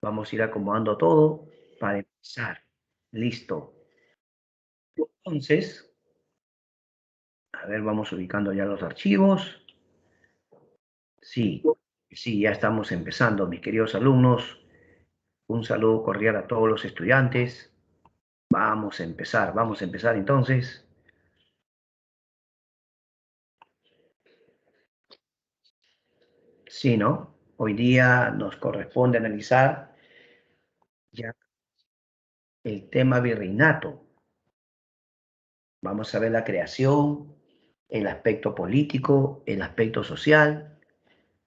Vamos a ir acomodando todo para empezar. Listo. Entonces, a ver, vamos ubicando ya los archivos. Sí, sí, ya estamos empezando, mis queridos alumnos. Un saludo cordial a todos los estudiantes. Vamos a empezar entonces. Sí, ¿no? Hoy día nos corresponde analizar ya el tema virreinato. Vamos a ver la creación, el aspecto político, el aspecto social.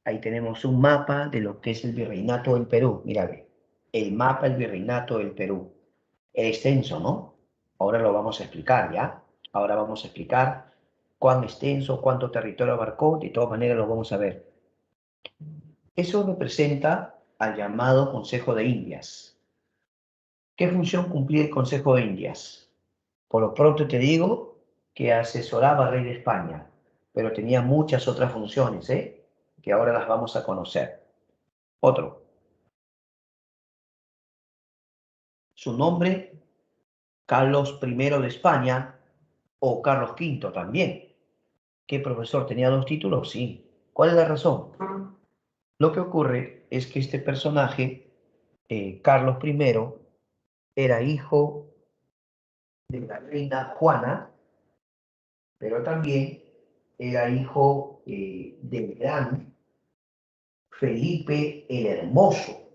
Ahí tenemos un mapa de lo que es el virreinato del Perú. Mira, ve, el mapa del virreinato del Perú. Es extenso, ¿no? Ahora lo vamos a explicar, ¿ya? Ahora vamos a explicar cuán extenso, cuánto territorio abarcó. De todas maneras lo vamos a ver. Eso representa al llamado Consejo de Indias. ¿Qué función cumplía el Consejo de Indias? Por lo pronto te digo que asesoraba al rey de España, pero tenía muchas otras funciones, ¿eh? Que ahora las vamos a conocer. Otro, su nombre, Carlos I de España o Carlos V también. ¿Qué profesor tenía dos títulos? Sí. ¿Cuál es la razón? Lo que ocurre es que este personaje, Carlos I, era hijo de la reina Juana, pero también era hijo del gran Felipe el Hermoso,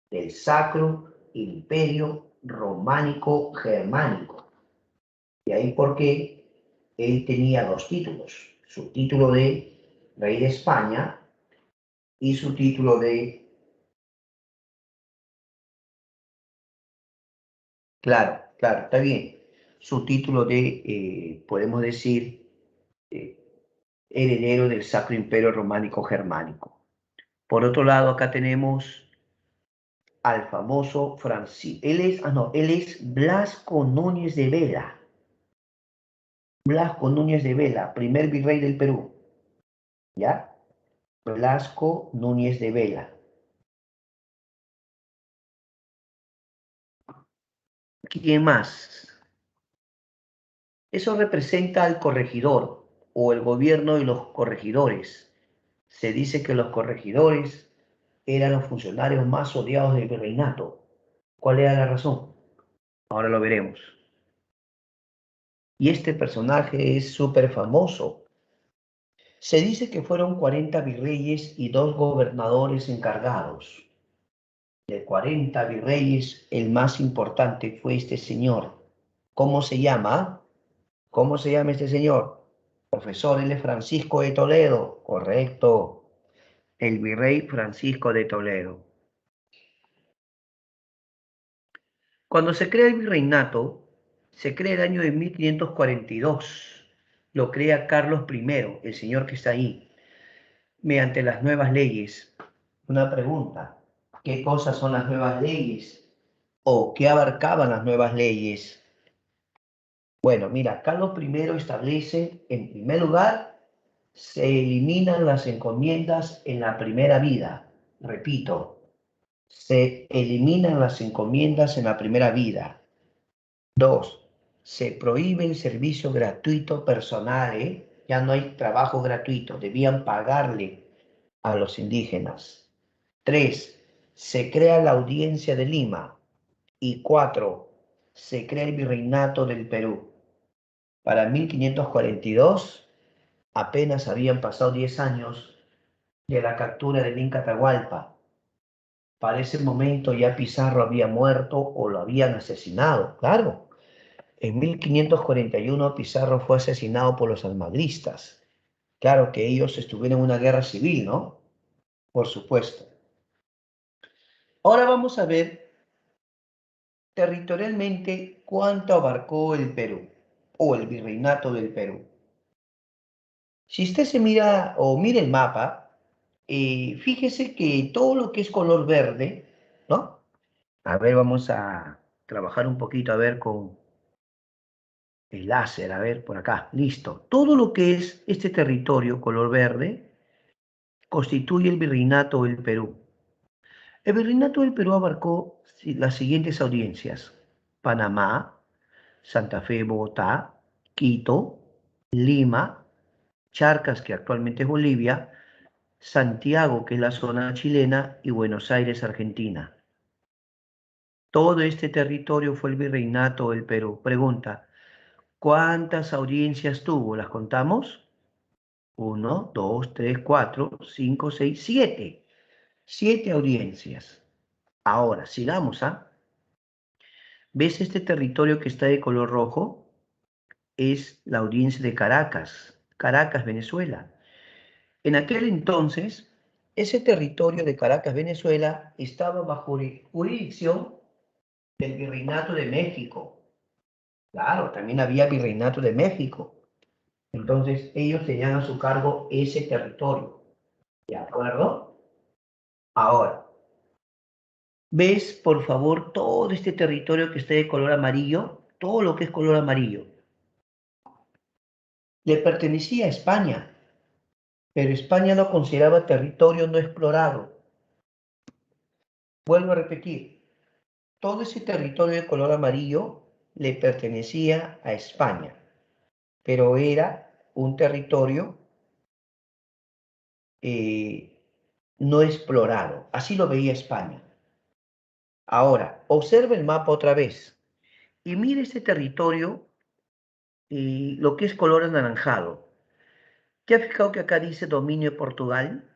del Sacro Imperio Románico Germánico. Y ahí porque él tenía dos títulos, su título de rey de España y su título de, claro, claro, está bien, su título de, podemos decir, eh, heredero del Sacro Imperio Románico Germánico. Por otro lado, acá tenemos al famoso Francisco, él es Blasco Núñez de Vela. Blasco Núñez de Vela, primer virrey del Perú, ¿ya? Blasco Núñez de Vela. ¿Quién más? Eso representa al corregidor o el gobierno de los corregidores. Se dice que los corregidores eran los funcionarios más odiados del virreinato. ¿Cuál era la razón? Ahora lo veremos. Y este personaje es súper famoso. Se dice que fueron 40 virreyes y 2 gobernadores encargados. De 40 virreyes, el más importante fue este señor. ¿Cómo se llama? ¿Cómo se llama este señor? Profesor, él es Francisco de Toledo. Correcto. El virrey Francisco de Toledo. Cuando se crea el virreinato, se crea el año de 1542. Lo crea Carlos I, el señor que está ahí, mediante las nuevas leyes. Una pregunta, ¿qué cosas son las nuevas leyes? ¿O qué abarcaban las nuevas leyes? Bueno, mira, Carlos I establece, en primer lugar, se eliminan las encomiendas en la primera vida. Repito, se eliminan las encomiendas en la primera vida. 2. Se prohíbe el servicio gratuito personal, ¿eh? Ya no hay trabajo gratuito, debían pagarle a los indígenas. 3. Se crea la Audiencia de Lima. Y 4. Se crea el Virreinato del Perú. Para 1542, apenas habían pasado 10 años de la captura del Inca Atahualpa. Para ese momento ya Pizarro había muerto o lo habían asesinado, claro. En 1541 Pizarro fue asesinado por los almagristas. Claro que ellos estuvieron en una guerra civil, ¿no? Por supuesto. Ahora vamos a ver territorialmente cuánto abarcó el Perú o el virreinato del Perú. Si usted se mira o mira el mapa, fíjese que todo lo que es color verde, ¿no? A ver, vamos a trabajar un poquito, a ver, con el láser, a ver, por acá, listo. Todo lo que es este territorio color verde constituye el virreinato del Perú. El virreinato del Perú abarcó las siguientes audiencias: Panamá, Santa Fe, Bogotá, Quito, Lima, Charcas, que actualmente es Bolivia, Santiago, que es la zona chilena, y Buenos Aires, Argentina. Todo este territorio fue el virreinato del Perú. Pregunta, ¿cuántas audiencias tuvo? ¿Las contamos? 1, 2, 3, 4, 5, 6, 7. 7 audiencias. Ahora, sigamos, ¿ah? ¿Ves este territorio que está de color rojo? Es la audiencia de Caracas, Caracas, Venezuela. En aquel entonces, ese territorio de Caracas, Venezuela, estaba bajo jurisdicción del Virreinato de México. Claro, también había Virreinato de México. Entonces, ellos tenían a su cargo ese territorio. ¿De acuerdo? Ahora, ¿ves, por favor, todo este territorio que está de color amarillo? Todo lo que es color amarillo. Le pertenecía a España, pero España lo consideraba territorio no explorado. Vuelvo a repetir, todo ese territorio de color amarillo le pertenecía a España, pero era un territorio eh, no explorado. Así lo veía España. Ahora, observa el mapa otra vez y mire este territorio, lo que es color anaranjado. ¿Te has fijado que acá dice dominio de Portugal?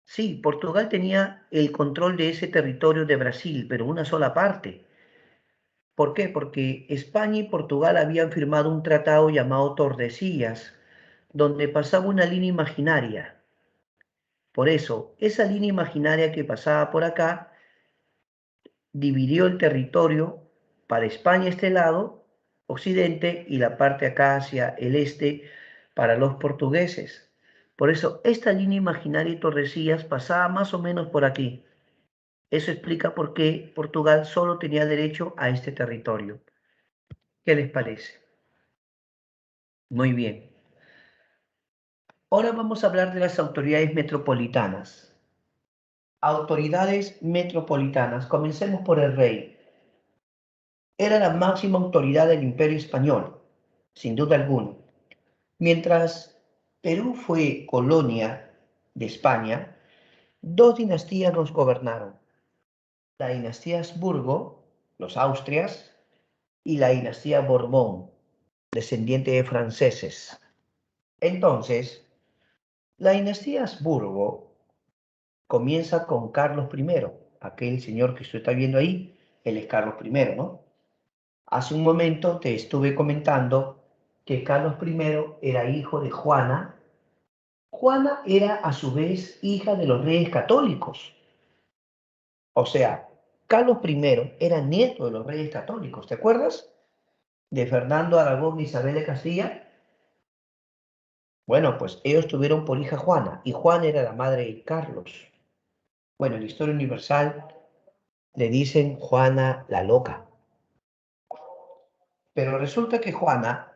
Sí, Portugal tenía el control de ese territorio de Brasil, pero una sola parte. ¿Por qué? Porque España y Portugal habían firmado un tratado llamado Tordesillas, donde pasaba una línea imaginaria. Por eso, esa línea imaginaria que pasaba por acá dividió el territorio para España este lado, occidente, y la parte acá hacia el este para los portugueses. Por eso, esta línea imaginaria de Tordesillas pasaba más o menos por aquí. Eso explica por qué Portugal solo tenía derecho a este territorio. ¿Qué les parece? Muy bien. Ahora vamos a hablar de las autoridades metropolitanas. Autoridades metropolitanas. Comencemos por el rey. Era la máxima autoridad del Imperio Español, sin duda alguna. Mientras Perú fue colonia de España, dos dinastías nos gobernaron. La dinastía Habsburgo, los Austrias, y la dinastía Borbón, descendiente de franceses. Entonces, la dinastía Habsburgo comienza con Carlos I, aquel señor que usted está viendo ahí, él es Carlos I, ¿no? Hace un momento te estuve comentando que Carlos I era hijo de Juana. Juana era a su vez hija de los reyes católicos. O sea, Carlos I era nieto de los reyes católicos. ¿Te acuerdas? De Fernando Aragón y Isabel de Castilla. Bueno, pues ellos tuvieron por hija Juana y Juana era la madre de Carlos. Bueno, en la historia universal le dicen Juana la loca. Pero resulta que Juana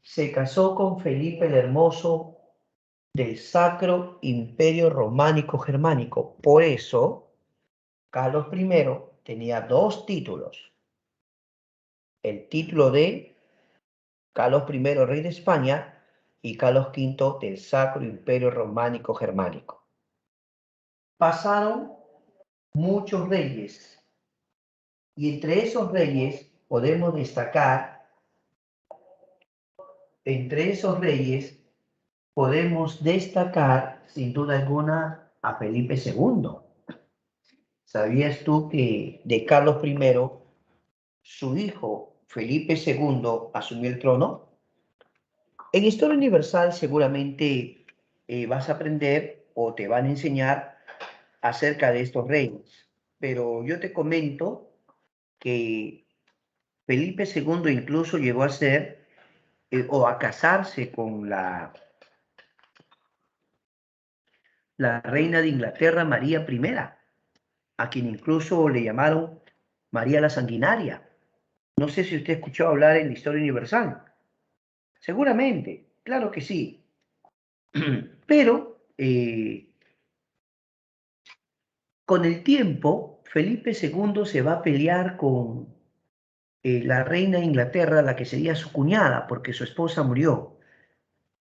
se casó con Felipe el Hermoso del Sacro Imperio Románico Germánico. Por eso, Carlos I tenía dos títulos. El título de Carlos I, rey de España, y Carlos V del Sacro Imperio Románico Germánico. Pasaron muchos reyes, y entre esos reyes podemos destacar, sin duda alguna, a Felipe II. ¿Sabías tú que de Carlos I, su hijo Felipe II asumió el trono? En Historia Universal seguramente vas a aprender o te van a enseñar acerca de estos reyes, pero yo te comento que Felipe II incluso llegó a ser o a casarse con la reina de Inglaterra, María I, a quien incluso le llamaron María la Sanguinaria. No sé si usted escuchó hablar en la Historia Universal. Seguramente, claro que sí. Pero Con el tiempo, Felipe II se va a pelear con la reina de Inglaterra, la que sería su cuñada, porque su esposa murió.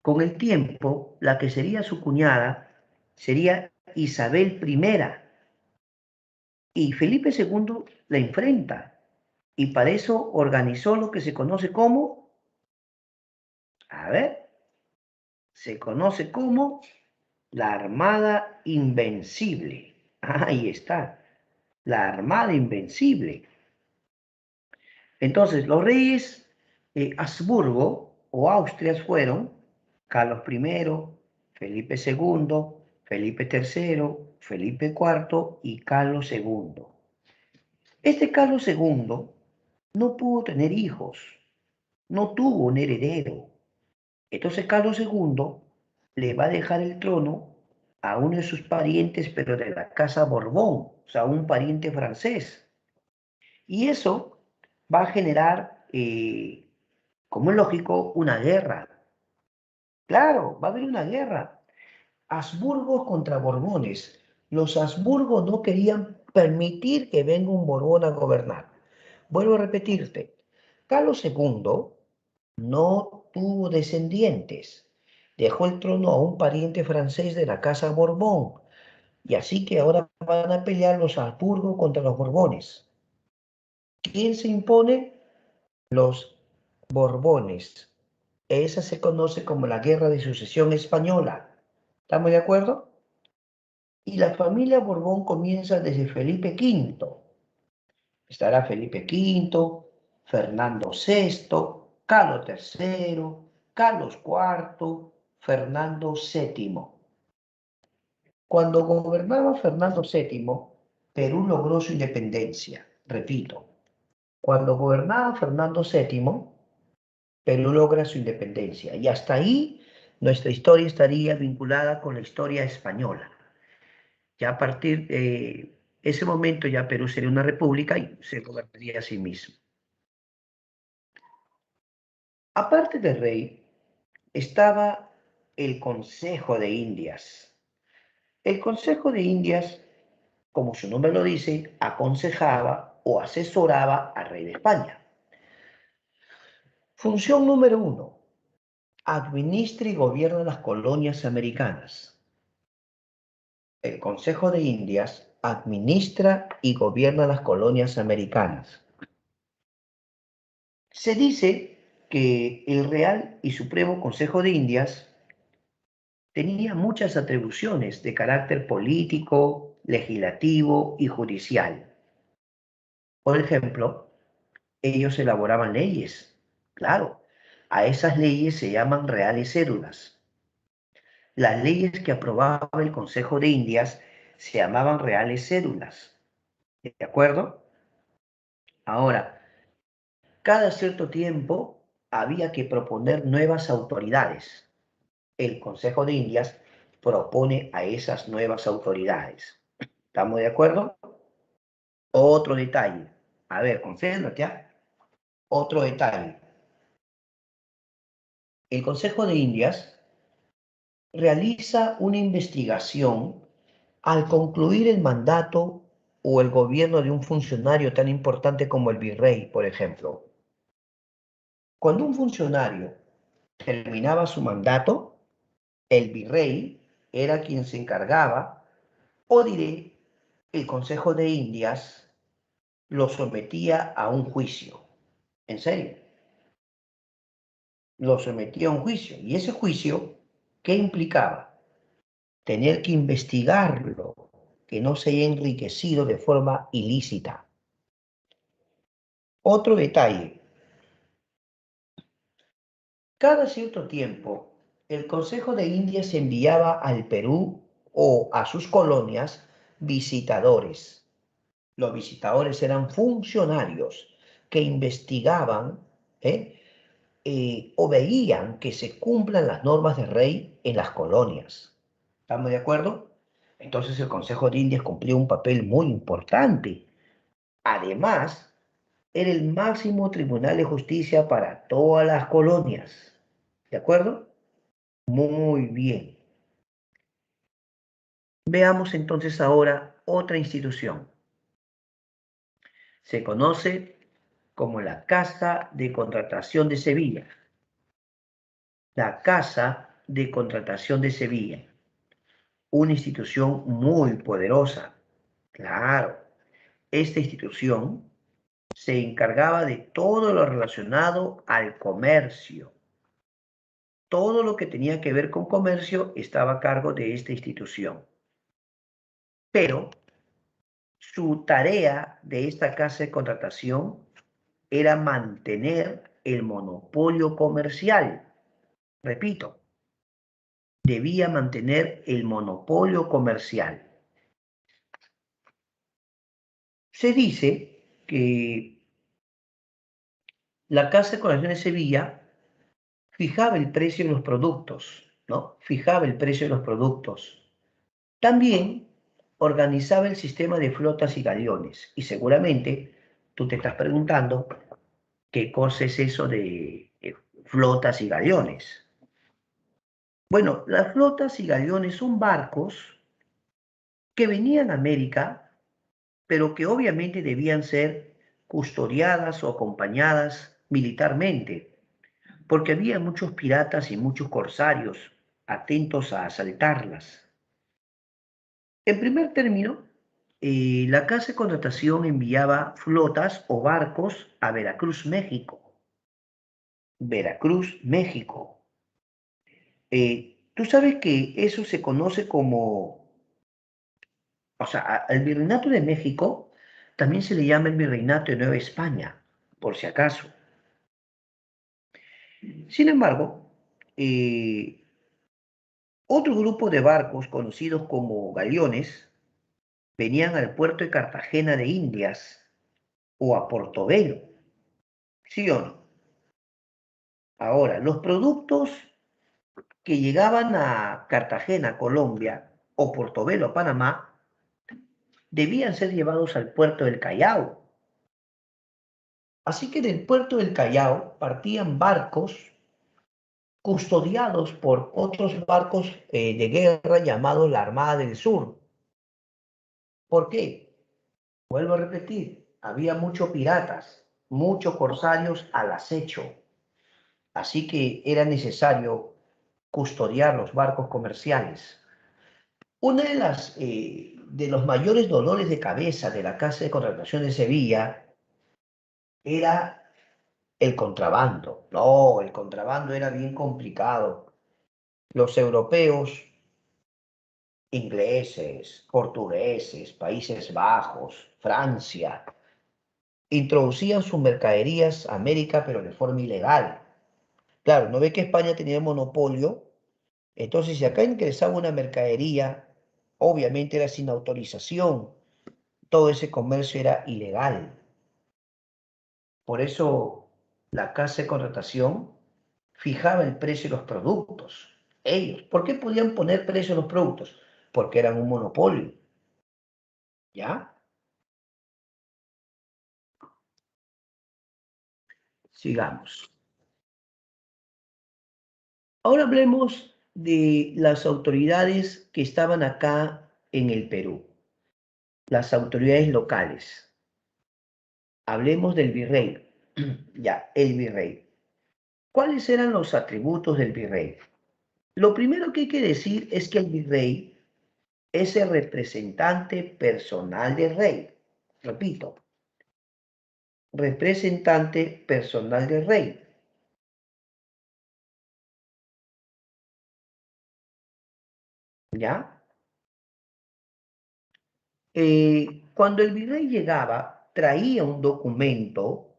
Con el tiempo, la que sería su cuñada sería Isabel I, y Felipe II la enfrenta, y para eso organizó lo que se conoce como, a ver, se conoce como la Armada Invencible. Ahí está, la Armada Invencible. Entonces, los reyes Habsburgo o Austrias fueron Carlos I, Felipe II, Felipe III, Felipe IV y Carlos II. Este Carlos II no pudo tener hijos, no tuvo un heredero. Entonces Carlos II le va a dejar el trono a uno de sus parientes, pero de la casa Borbón, o sea, un pariente francés. Y eso va a generar, como es lógico, una guerra. Claro, va a haber una guerra. Habsburgos contra Borbones. Los Habsburgos no querían permitir que venga un Borbón a gobernar. Vuelvo a repetirte, Carlos II no tuvo descendientes. Dejó el trono a un pariente francés de la casa Borbón. Y así que ahora van a pelear los Habsburgos contra los Borbones. ¿Quién se impone? Los Borbones. Esa se conoce como la Guerra de Sucesión Española. ¿Estamos de acuerdo? Y la familia Borbón comienza desde Felipe V. Estará Felipe V, Fernando VI, Carlos III, Carlos IV, Fernando VII. Cuando gobernaba Fernando VII, Perú logró su independencia. Repito, cuando gobernaba Fernando VII, Perú logra su independencia. Y hasta ahí nuestra historia estaría vinculada con la historia española. Ya a partir de ese momento ya Perú sería una república y se gobernaría a sí mismo. Aparte del rey, estaba el Consejo de Indias. El Consejo de Indias, como su nombre lo dice, aconsejaba o asesoraba al rey de España. Función número 1: administra y gobierna las colonias americanas. El Consejo de Indias administra y gobierna las colonias americanas. Se dice que el Real y Supremo Consejo de Indias tenía muchas atribuciones de carácter político, legislativo y judicial. Por ejemplo, ellos elaboraban leyes. Claro, a esas leyes se llaman reales cédulas. Las leyes que aprobaba el Consejo de Indias se llamaban reales cédulas. ¿De acuerdo? Ahora, cada cierto tiempo había que proponer nuevas autoridades. El Consejo de Indias propone a esas nuevas autoridades. ¿Estamos de acuerdo? Otro detalle. A ver, concéntrate ya. Otro detalle. El Consejo de Indias realiza una investigación al concluir el mandato o el gobierno de un funcionario tan importante como el virrey, por ejemplo. Cuando un funcionario terminaba su mandato, el virrey era quien se encargaba, o diré, el Consejo de Indias lo sometía a un juicio. En serio, lo sometía a un juicio. Y ese juicio, ¿qué implicaba? Tener que investigarlo, que no se haya enriquecido de forma ilícita. Otro detalle, cada cierto tiempo, el Consejo de Indias enviaba al Perú o a sus colonias visitadores. Los visitadores eran funcionarios que investigaban o veían que se cumplan las normas del rey en las colonias. ¿Estamos de acuerdo? Entonces el Consejo de Indias cumplía un papel muy importante. Además, era el máximo tribunal de justicia para todas las colonias. ¿De acuerdo? Muy bien. Veamos entonces ahora otra institución. Se conoce como la Casa de Contratación de Sevilla. La Casa de Contratación de Sevilla. Una institución muy poderosa. Claro, esta institución se encargaba de todo lo relacionado al comercio. Todo lo que tenía que ver con comercio estaba a cargo de esta institución. Pero su tarea de esta casa de contratación era mantener el monopolio comercial. Repito, debía mantener el monopolio comercial. Se dice que la Casa de Contratación de Sevilla fijaba el precio de los productos, ¿no? Fijaba el precio de los productos. También organizaba el sistema de flotas y galeones. Y seguramente tú te estás preguntando qué cosa es eso de flotas y galeones. Bueno, las flotas y galeones son barcos que venían a América, pero que obviamente debían ser custodiadas o acompañadas militarmente, porque había muchos piratas y muchos corsarios atentos a asaltarlas. En primer término, la Casa de Contratación enviaba flotas o barcos a Veracruz, México. Veracruz, México. Tú sabes que eso se conoce como, o sea, al Virreinato de México también se le llama el Virreinato de Nueva España, por si acaso. Sin embargo, otro grupo de barcos conocidos como galeones venían al puerto de Cartagena de Indias o a Portobelo, ¿sí o no? Ahora, los productos que llegaban a Cartagena, Colombia, o Portobelo, Panamá, debían ser llevados al puerto del Callao. Así que del puerto del Callao partían barcos custodiados por otros barcos de guerra llamados la Armada del Sur. ¿Por qué? Vuelvo a repetir, había muchos piratas, muchos corsarios al acecho. Así que era necesario custodiar los barcos comerciales. Una de los mayores dolores de cabeza de la Casa de Contratación de Sevilla era el contrabando. No, el contrabando era bien complicado. Los europeos, ingleses, portugueses, Países Bajos, Francia, introducían sus mercaderías a América, pero de forma ilegal. Claro, no ve que España tenía monopolio, entonces si acá ingresaba una mercadería, obviamente era sin autorización, todo ese comercio era ilegal. Por eso la casa de contratación fijaba el precio de los productos. Ellos, ¿por qué podían poner precio a los productos? Porque eran un monopolio. ¿Ya? Sigamos. Ahora hablemos de las autoridades que estaban acá en el Perú, las autoridades locales. Hablemos del virrey. Ya, el virrey. ¿Cuáles eran los atributos del virrey? Lo primero que hay que decir es que el virrey es el representante personal del rey. Repito, representante personal del rey. ¿Ya? Cuando el virrey llegaba, traía un documento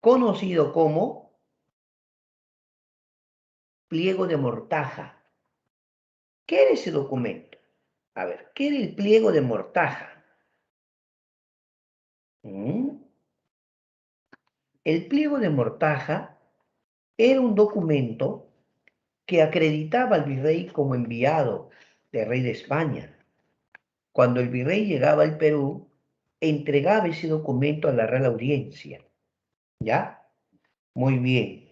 conocido como pliego de mortaja. ¿Qué era ese documento? A ver, ¿qué era el pliego de mortaja? ¿Mm? El pliego de mortaja era un documento que acreditaba al virrey como enviado del rey de España. Cuando el virrey llegaba al Perú, entregaba ese documento a la Real Audiencia. ¿Ya? Muy bien.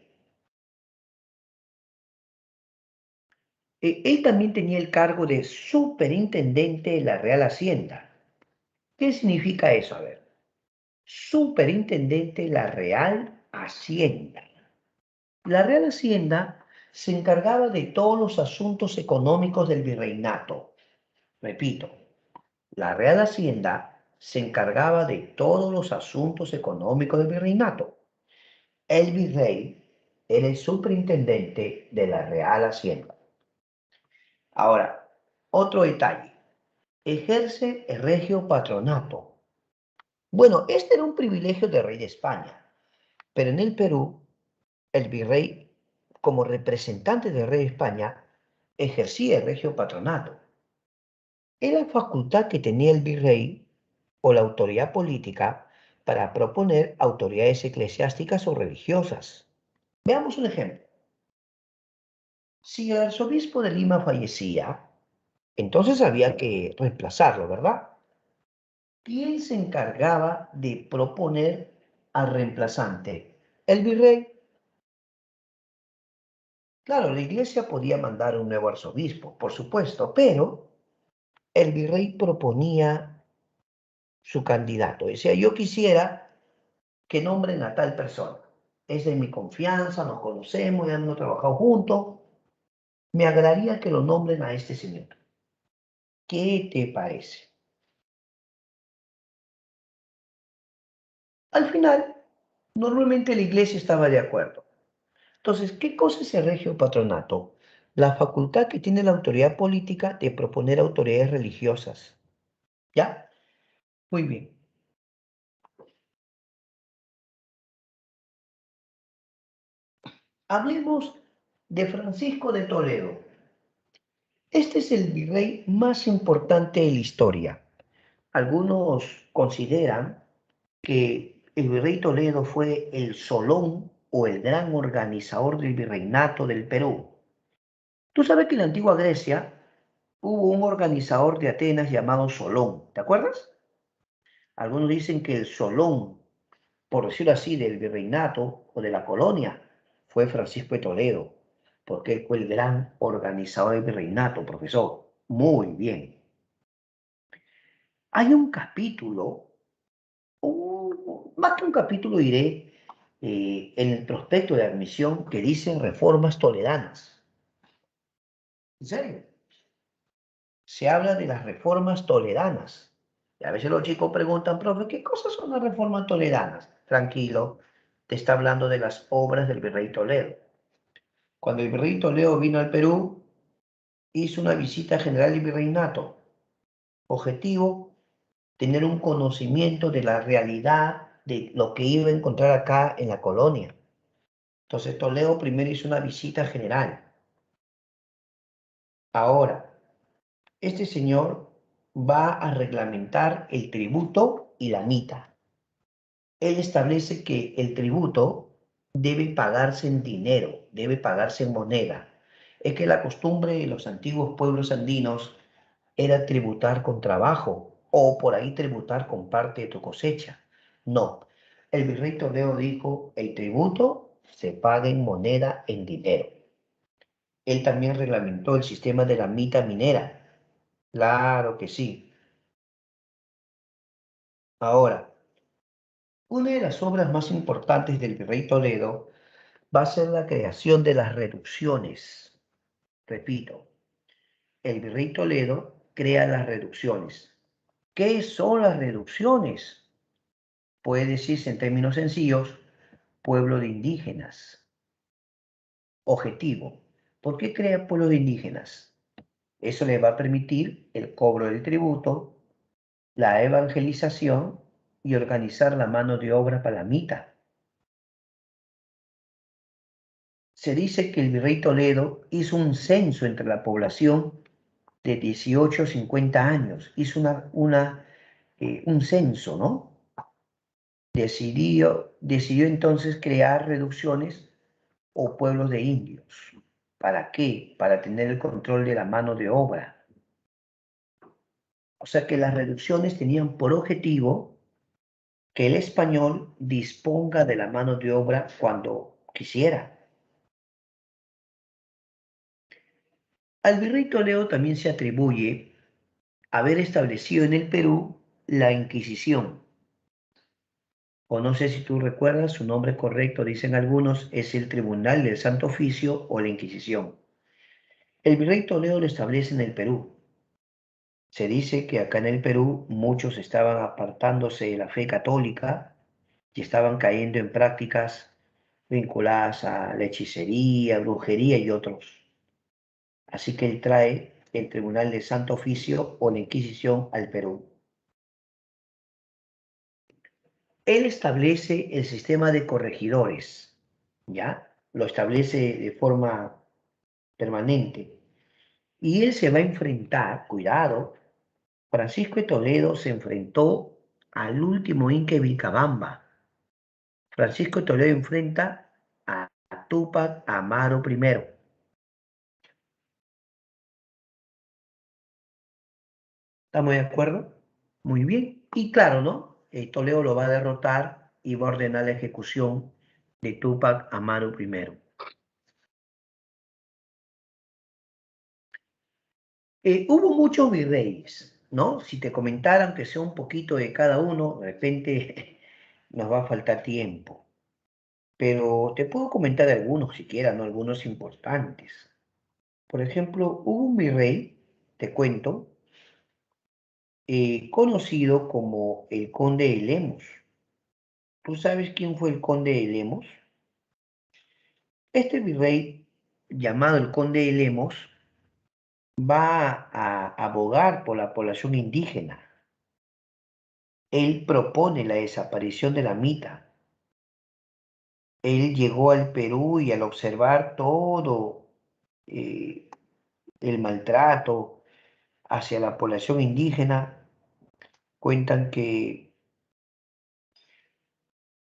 Él también tenía el cargo de superintendente de la Real Hacienda. ¿Qué significa eso? A ver, superintendente de la Real Hacienda. La Real Hacienda se encargaba de todos los asuntos económicos del virreinato. Repito, la Real Hacienda se encargaba de todos los asuntos económicos del virreinato. El virrey era el superintendente de la Real Hacienda. Ahora, otro detalle. Ejerce el regio patronato. Bueno, este era un privilegio del rey de España, pero en el Perú, el virrey, como representante del rey de España, ejercía el regio patronato. Era facultad que tenía el virrey o la autoridad política para proponer autoridades eclesiásticas o religiosas. Veamos un ejemplo. Si el arzobispo de Lima fallecía, entonces había que reemplazarlo, ¿verdad? ¿Quién se encargaba de proponer al reemplazante? El virrey. Claro, la iglesia podía mandar un nuevo arzobispo, por supuesto, pero el virrey proponía su candidato. Decía, yo quisiera que nombren a tal persona. Es de mi confianza, nos conocemos, ya hemos trabajado juntos. Me agradaría que lo nombren a este señor. ¿Qué te parece? Al final, normalmente la iglesia estaba de acuerdo. Entonces, ¿qué cosa es el regio patronato? La facultad que tiene la autoridad política de proponer autoridades religiosas. ¿Ya? Muy bien. Hablemos de Francisco de Toledo. Este es el virrey más importante de la historia. Algunos consideran que el virrey Toledo fue el Solón o el gran organizador del virreinato del Perú. Tú sabes que en la antigua Grecia hubo un organizador de Atenas llamado Solón, ¿te acuerdas? Algunos dicen que el Solón, por decirlo así, del virreinato o de la colonia, fue Francisco de Toledo, porque él fue el gran organizador del virreinato, profesor. Muy bien. Hay un capítulo, más que un capítulo diré, en el prospecto de admisión que dice reformas toledanas. ¿En serio? Se habla de las reformas toledanas. Y a veces los chicos preguntan, profe, ¿qué cosas son las reformas toledanas? Tranquilo, te está hablando de las obras del virrey Toledo. Cuando el virrey Toledo vino al Perú, hizo una visita general del virreinato. Objetivo, tener un conocimiento de la realidad de lo que iba a encontrar acá en la colonia. Entonces Toledo primero hizo una visita general. Ahora, este señor va a reglamentar el tributo y la mita. Él establece que el tributo debe pagarse en dinero, debe pagarse en moneda. Es que la costumbre de los antiguos pueblos andinos era tributar con trabajo o por ahí tributar con parte de tu cosecha. No, el virrey Toledo dijo, el tributo se paga en moneda, en dinero. Él también reglamentó el sistema de la mita minera. Claro que sí. Ahora, una de las obras más importantes del virrey Toledo va a ser la creación de las reducciones. Repito, el virrey Toledo crea las reducciones. ¿Qué son las reducciones? Puede decirse en términos sencillos, pueblo de indígenas. Objetivo, ¿por qué crea pueblo de indígenas? Eso le va a permitir el cobro del tributo, la evangelización y organizar la mano de obra para la mita. Se dice que el virrey Toledo hizo un censo entre la población de 18 a 50 años, hizo un censo, ¿no? Decidió entonces crear reducciones o pueblos de indios. ¿Para qué? Para tener el control de la mano de obra. O sea que las reducciones tenían por objetivo que el español disponga de la mano de obra cuando quisiera. Al virrey Toledo también se atribuye haber establecido en el Perú la Inquisición, o no sé si tú recuerdas, su nombre correcto, dicen algunos, es el Tribunal del Santo Oficio o la Inquisición. El virrey Toledo lo establece en el Perú. Se dice que acá en el Perú muchos estaban apartándose de la fe católica y estaban cayendo en prácticas vinculadas a la hechicería, brujería y otros. Así que él trae el Tribunal del Santo Oficio o la Inquisición al Perú. Él establece el sistema de corregidores, ¿ya? Lo establece de forma permanente. Y él se va a enfrentar, cuidado, Francisco de Toledo se enfrentó al último Inca de Vilcabamba. Francisco de Toledo enfrenta a Túpac Amaru I. ¿Estamos de acuerdo? Muy bien. Y claro, ¿no? Toledo lo va a derrotar y va a ordenar la ejecución de Túpac Amaru I. Hubo muchos virreyes, ¿no? Si te comentaran que sea un poquito de cada uno, de repente nos va a faltar tiempo. Pero te puedo comentar algunos siquiera, ¿no? Algunos importantes. Por ejemplo, hubo un virrey, te cuento, conocido como el Conde de Lemos. ¿Tú sabes quién fue el Conde de Lemos? Este virrey, llamado el Conde de Lemos, va a abogar por la población indígena. Él propone la desaparición de la mita. Él llegó al Perú y al observar todo eh, el maltrato hacia la población indígena, cuentan que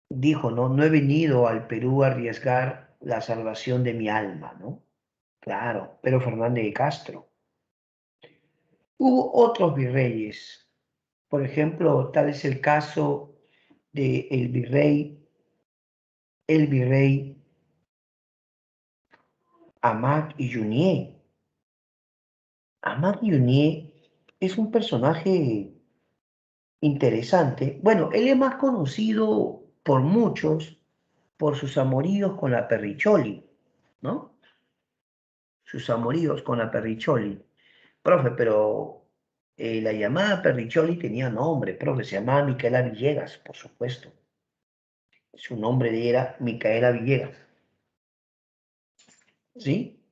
dijo, ¿no? No he venido al Perú a arriesgar la salvación de mi alma, ¿no? Claro, Pedro Fernández de Castro. Hubo otros virreyes. Por ejemplo, tal es el caso de el virrey Amat y Junier. Amat Junier es un personaje interesante. Bueno, él es más conocido por muchos por sus amoríos con la Perricholi, ¿no? Sus amoríos con la Perricholi. Profe, pero la llamada Perricholi tenía nombre, profe, se llamaba Micaela Villegas, por supuesto. Su nombre de era Micaela Villegas, ¿sí?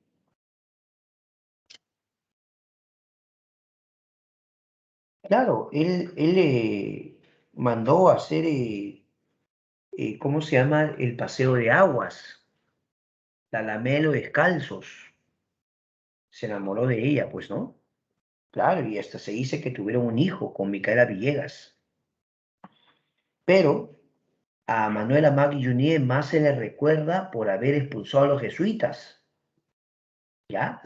Claro, él mandó a hacer, ¿cómo se llama? El paseo de aguas, la Lamelo Descalzos. Se enamoró de ella, pues, ¿no? Claro, y hasta se dice que tuvieron un hijo con Micaela Villegas. Pero a Manuela Magui Junier más se le recuerda por haber expulsado a los jesuitas, ¿ya?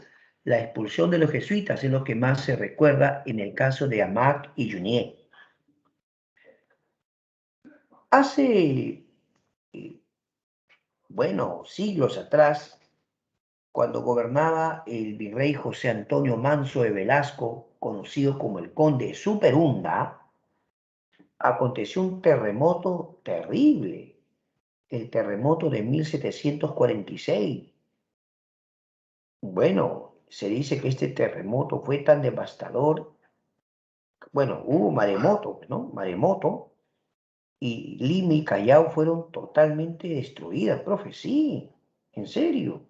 La expulsión de los jesuitas es lo que más se recuerda en el caso de Amat y Junier. Hace, eh, bueno, siglos atrás, cuando gobernaba el virrey José Antonio Manso de Velasco, conocido como el Conde de Superunda, aconteció un terremoto terrible, el terremoto de 1746. Bueno, se dice que este terremoto fue tan devastador, bueno, hubo maremoto, ¿no? Maremoto, y Lima y Callao fueron totalmente destruidas, profe, sí, en serio.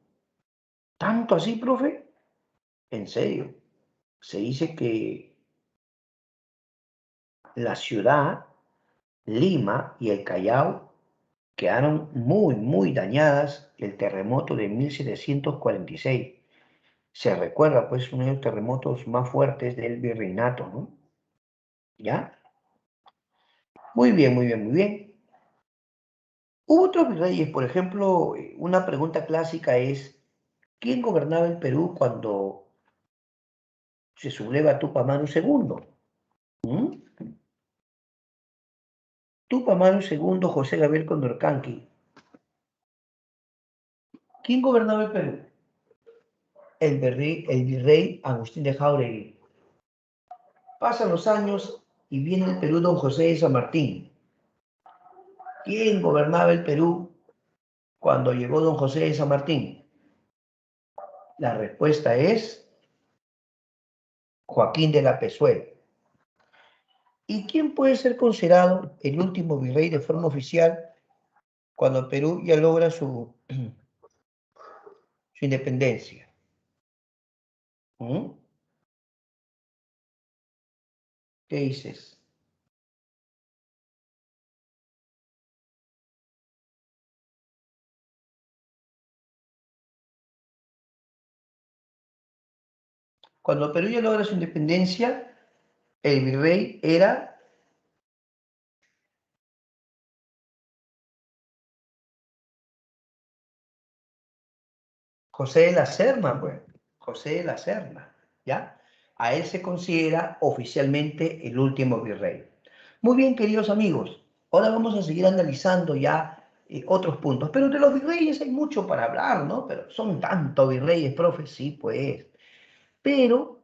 ¿Tanto así, profe? En serio. Se dice que la ciudad, Lima y el Callao quedaron muy, muy dañadas el terremoto de 1746. Se recuerda, pues, uno de los terremotos más fuertes del virreinato, ¿no? ¿Ya? Muy bien, muy bien, muy bien. Hubo otros virreyes, por ejemplo, una pregunta clásica es, ¿quién gobernaba el Perú cuando se subleva Tupac Amaru II? ¿Mm? Tupac Amaru II, José Gabriel Condorcanqui. ¿Quién gobernaba el Perú? el virrey Agustín de Jáuregui. Pasan los años y viene el Perú don José de San Martín. ¿Quién gobernaba el Perú cuando llegó don José de San Martín? La respuesta es Joaquín de la Pezuela. ¿Y quién puede ser considerado el último virrey de forma oficial cuando el Perú ya logra su independencia? ¿Mm? ¿Qué dices? Cuando el Perú ya logra su independencia, el virrey era José de la Serna, pues. José de la Serna, ¿ya? A él se considera oficialmente el último virrey. Muy bien, queridos amigos, ahora vamos a seguir analizando ya otros puntos, pero de los virreyes hay mucho para hablar, ¿no? Pero son tantos virreyes, profe, sí, pues. Pero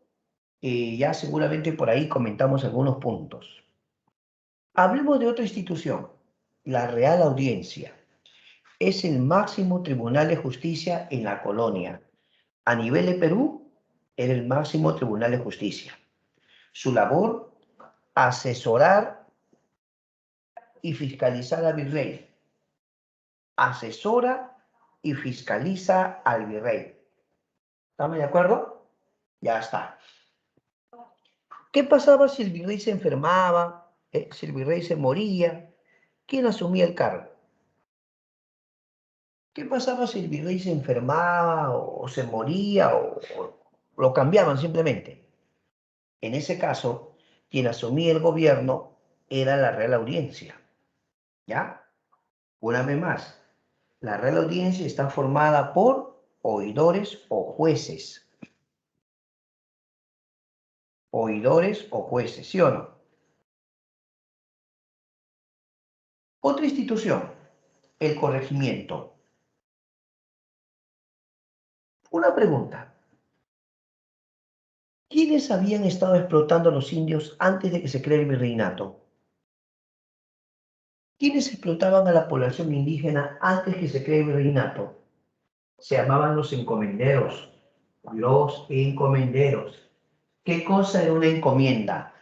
ya seguramente por ahí comentamos algunos puntos. Hablemos de otra institución, la Real Audiencia. Es el máximo tribunal de justicia en la colonia. A nivel de Perú, era el máximo tribunal de justicia. Su labor, asesorar y fiscalizar al virrey. Asesora y fiscaliza al virrey. ¿Estamos de acuerdo? Ya está. ¿Qué pasaba si el virrey se enfermaba? Si el virrey se moría, ¿quién asumía el cargo? ¿Qué pasaba si el virrey se enfermaba o se moría o lo cambiaban simplemente? En ese caso, quien asumía el gobierno era la Real Audiencia. ¿Ya? Una vez más, la Real Audiencia está formada por oidores o jueces. Oidores o jueces, ¿sí o no? Otra institución, el corregimiento. Una pregunta. ¿Quiénes habían estado explotando a los indios antes de que se cree el virreinato? ¿Quiénes explotaban a la población indígena antes que se cree el virreinato? Se llamaban los encomenderos. Los encomenderos. ¿Qué cosa era una encomienda?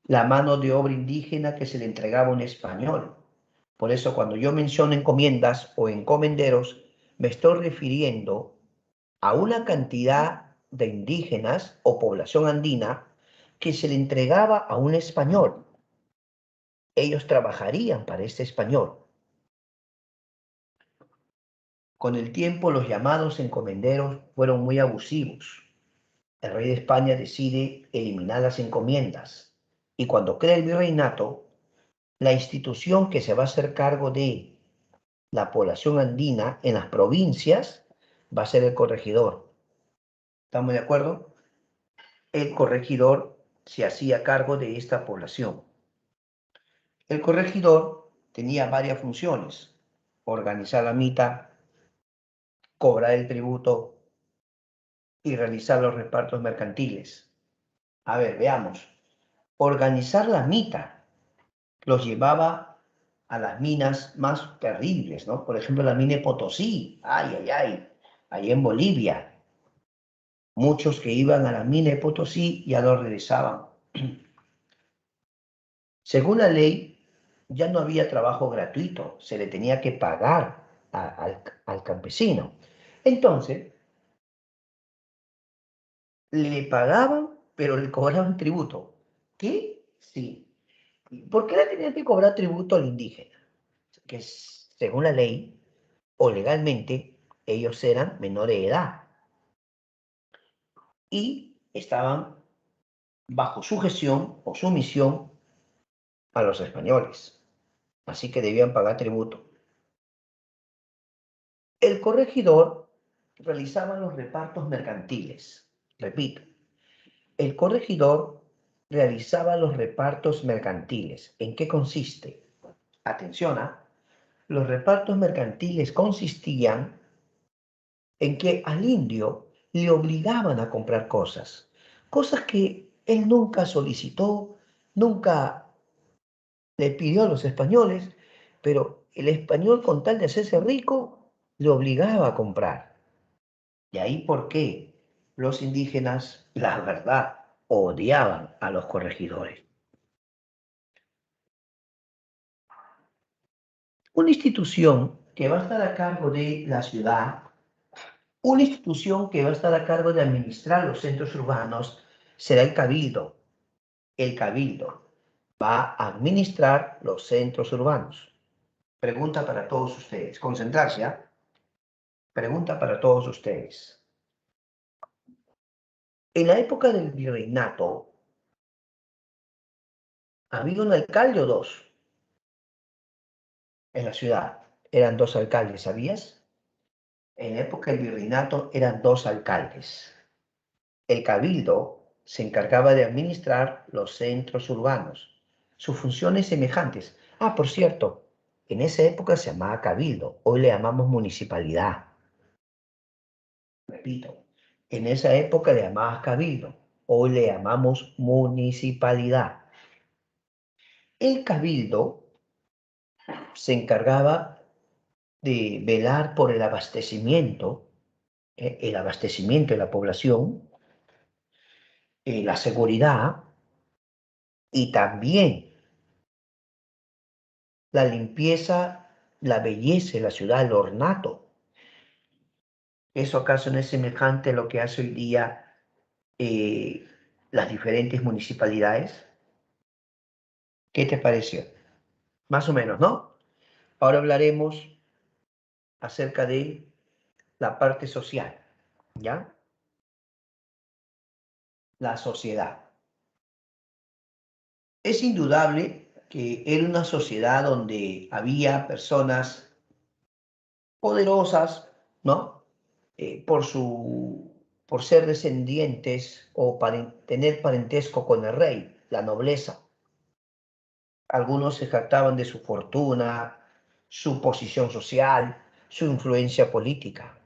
La mano de obra indígena que se le entregaba a un español. Por eso cuando yo menciono encomiendas o encomenderos, me estoy refiriendo a una cantidad de indígenas o población andina que se le entregaba a un español. Ellos trabajarían para este español. Con el tiempo los llamados encomenderos fueron muy abusivos. El rey de España decide eliminar las encomiendas y cuando crea el virreinato, la institución que se va a hacer cargo de la población andina en las provincias va a ser el corregidor. ¿Estamos de acuerdo? El corregidor se hacía cargo de esta población. El corregidor tenía varias funciones: organizar la mita, cobrar el tributo y realizar los repartos mercantiles. A ver, veamos. Organizar la mita los llevaba a las minas más terribles, ¿no? Por ejemplo, la mina de Potosí, ahí en Bolivia. Muchos que iban a la mina de Potosí ya no regresaban. Según la ley, ya no había trabajo gratuito, se le tenía que pagar al campesino. Entonces, le pagaban, pero le cobraban tributo. ¿Qué? Sí. ¿Por qué le tenían que cobrar tributo al indígena? Que según la ley o legalmente, ellos eran menores de edad y estaban bajo sujeción o sumisión a los españoles. Así que debían pagar tributo. El corregidor realizaba los repartos mercantiles. Repito, el corregidor realizaba los repartos mercantiles. ¿En qué consiste? Atención, los repartos mercantiles consistían en que al indio le obligaban a comprar cosas, cosas que él nunca solicitó, nunca le pidió a los españoles, pero el español con tal de hacerse rico, le obligaba a comprar. Y ahí por qué los indígenas, la verdad, odiaban a los corregidores. Una institución que va a estar a cargo de la ciudad, una institución que va a estar a cargo de administrar los centros urbanos, será el cabildo. El cabildo va a administrar los centros urbanos. Pregunta para todos ustedes. Concentrarse, ¿ah? Pregunta para todos ustedes. En la época del virreinato, ¿había un alcalde o dos en la ciudad? Eran dos alcaldes, ¿sabías? En la época del virreinato eran dos alcaldes. El cabildo se encargaba de administrar los centros urbanos. Sus funciones semejantes. Ah, por cierto, en esa época se llamaba cabildo, hoy le llamamos municipalidad. Repito, en esa época le llamaba cabildo, hoy le llamamos municipalidad. El cabildo se encargaba de velar por el abastecimiento de la población, la seguridad y también la limpieza, la belleza de la ciudad, el ornato. ¿Eso acaso no es semejante a lo que hace hoy día las diferentes municipalidades? ¿Qué te pareció? Más o menos, ¿no? Ahora hablaremos acerca de la parte social, ¿ya? La sociedad. Es indudable que era una sociedad donde había personas poderosas, ¿no? Por ser descendientes o tener parentesco con el rey, la nobleza. Algunos se jactaban de su fortuna, su posición social, su influencia política.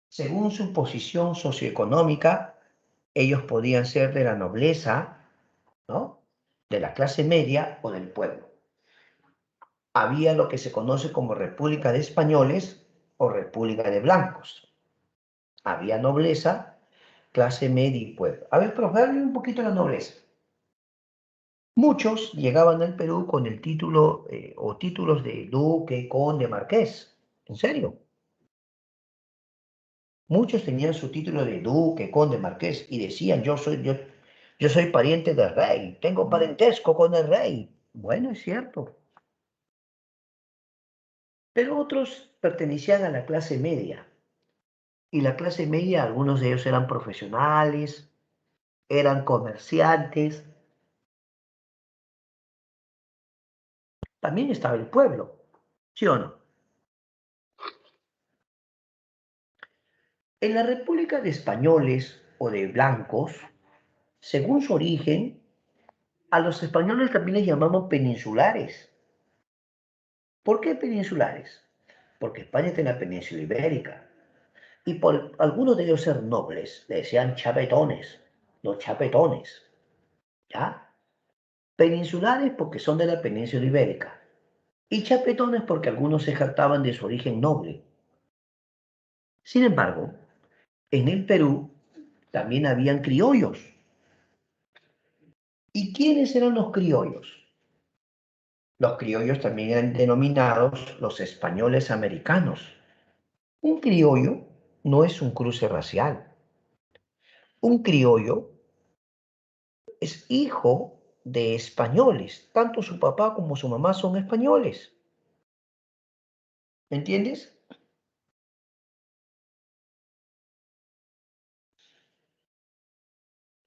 Según su posición socioeconómica, ellos podían ser de la nobleza, ¿no? De la clase media o del pueblo. Había lo que se conoce como República de Españoles o República de Blancos. Había nobleza, clase media y pueblo. A ver, profe, háblame un poquito de la nobleza. Muchos llegaban al Perú con el título o títulos de duque, conde, marqués. ¿En serio? Muchos tenían su título de duque, conde, marqués y decían, yo soy pariente del rey, tengo parentesco con el rey. Bueno, es cierto. Pero otros pertenecían a la clase media. Y la clase media, algunos de ellos eran profesionales, eran comerciantes. También estaba el pueblo, ¿sí o no? En la República de Españoles o de Blancos, según su origen, a los españoles también les llamamos peninsulares. ¿Por qué peninsulares? Porque España tiene la península ibérica. Y por algunos de ellos ser nobles, le decían chapetones, los chapetones, ¿ya? Peninsulares porque son de la península ibérica. Y chapetones porque algunos se jactaban de su origen noble. Sin embargo, en el Perú también habían criollos. ¿Y quiénes eran los criollos? Los criollos también eran denominados los españoles americanos. Un criollo no es un cruce racial. Un criollo es hijo de españoles. Tanto su papá como su mamá son españoles. ¿Me entiendes?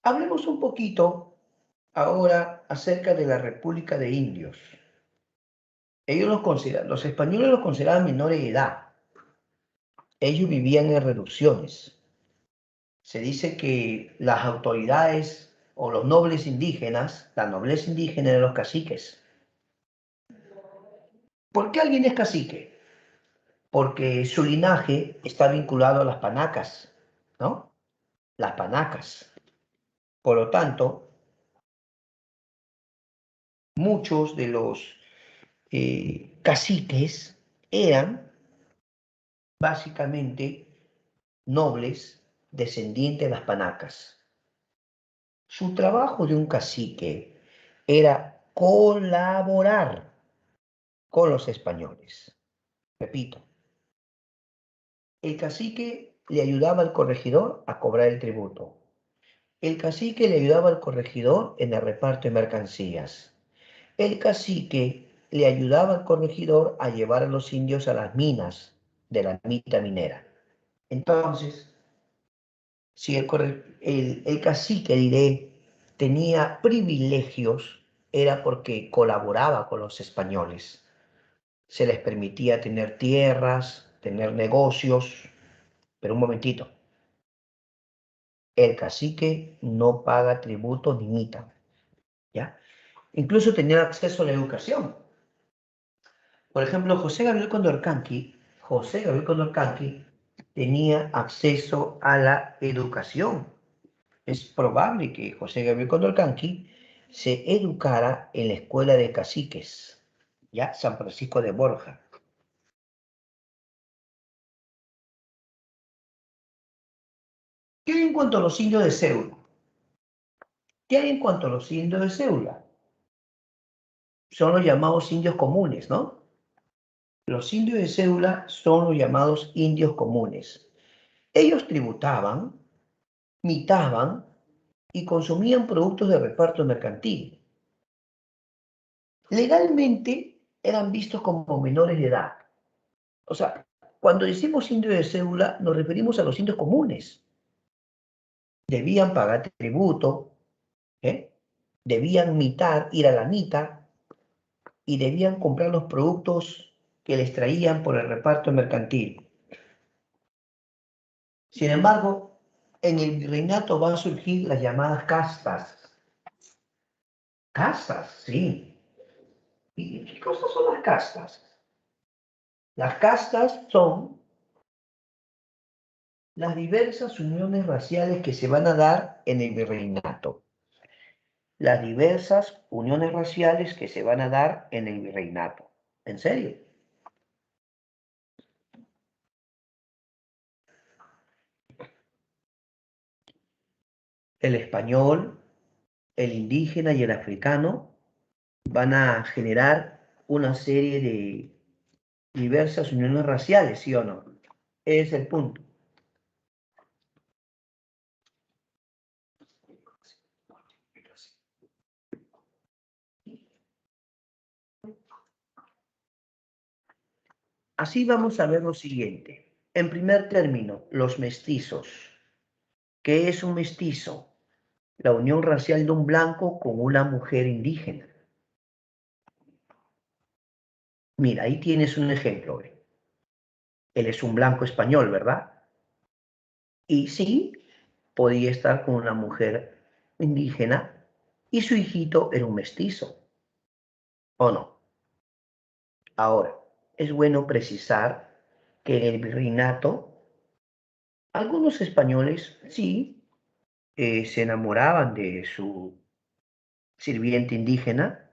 Hablemos un poquito ahora acerca de la República de Indios. Los españoles los consideraban menores de edad. Ellos vivían en reducciones. Se dice que las autoridades o los nobles indígenas, la nobleza indígena eran los caciques. ¿Por qué alguien es cacique? porque su linaje está vinculado a las panacas, ¿no? Las panacas. Por lo tanto, muchos de los caciques eran básicamente nobles descendientes de las panacas. Su trabajo de un cacique era colaborar con los españoles. Repito, el cacique le ayudaba al corregidor a cobrar el tributo. El cacique le ayudaba al corregidor en el reparto de mercancías. El cacique le ayudaba al corregidor a llevar a los indios a las minas de la mitad minera. Entonces, si el cacique, diré, tenía privilegios, era porque colaboraba con los españoles. Se les permitía tener tierras, tener negocios, pero un momentito, el cacique no paga tributo ni mita, ¿ya? Incluso tenía acceso a la educación. Por ejemplo, José Gabriel Condorcanqui tenía acceso a la educación. Es probable que José Gabriel Condorcanqui se educara en la escuela de caciques, ya San Francisco de Borja. ¿Qué hay en cuanto a los indios de Ceuta? ¿Qué hay en cuanto a los indios de Ceuta? Son los llamados indios comunes, ¿no? Los indios de Ceuta son los llamados indios comunes. Ellos tributaban, mitaban y consumían productos de reparto mercantil. Legalmente eran vistos como menores de edad. O sea, cuando decimos indios de cédula, nos referimos a los indios comunes. Debían pagar tributo, ¿eh? Debían mitar, ir a la mita y debían comprar los productos que les traían por el reparto mercantil. Sin embargo, en el virreinato van a surgir las llamadas castas. Castas, sí. ¿Y qué cosas son las castas? Las castas son las diversas uniones raciales que se van a dar en el virreinato. Las diversas uniones raciales que se van a dar en el virreinato. ¿En serio? El español, el indígena y el africano van a generar una serie de diversas uniones raciales, ¿sí o no? Ese es el punto. Así vamos a ver lo siguiente. En primer término, los mestizos. ¿Qué es un mestizo? La unión racial de un blanco con una mujer indígena. Mira, ahí tienes un ejemplo. Él es un blanco español, ¿verdad? Y sí, podía estar con una mujer indígena y su hijito era un mestizo, ¿o no? Ahora, es bueno precisar que en el virreinato algunos españoles sí se enamoraban de su sirviente indígena,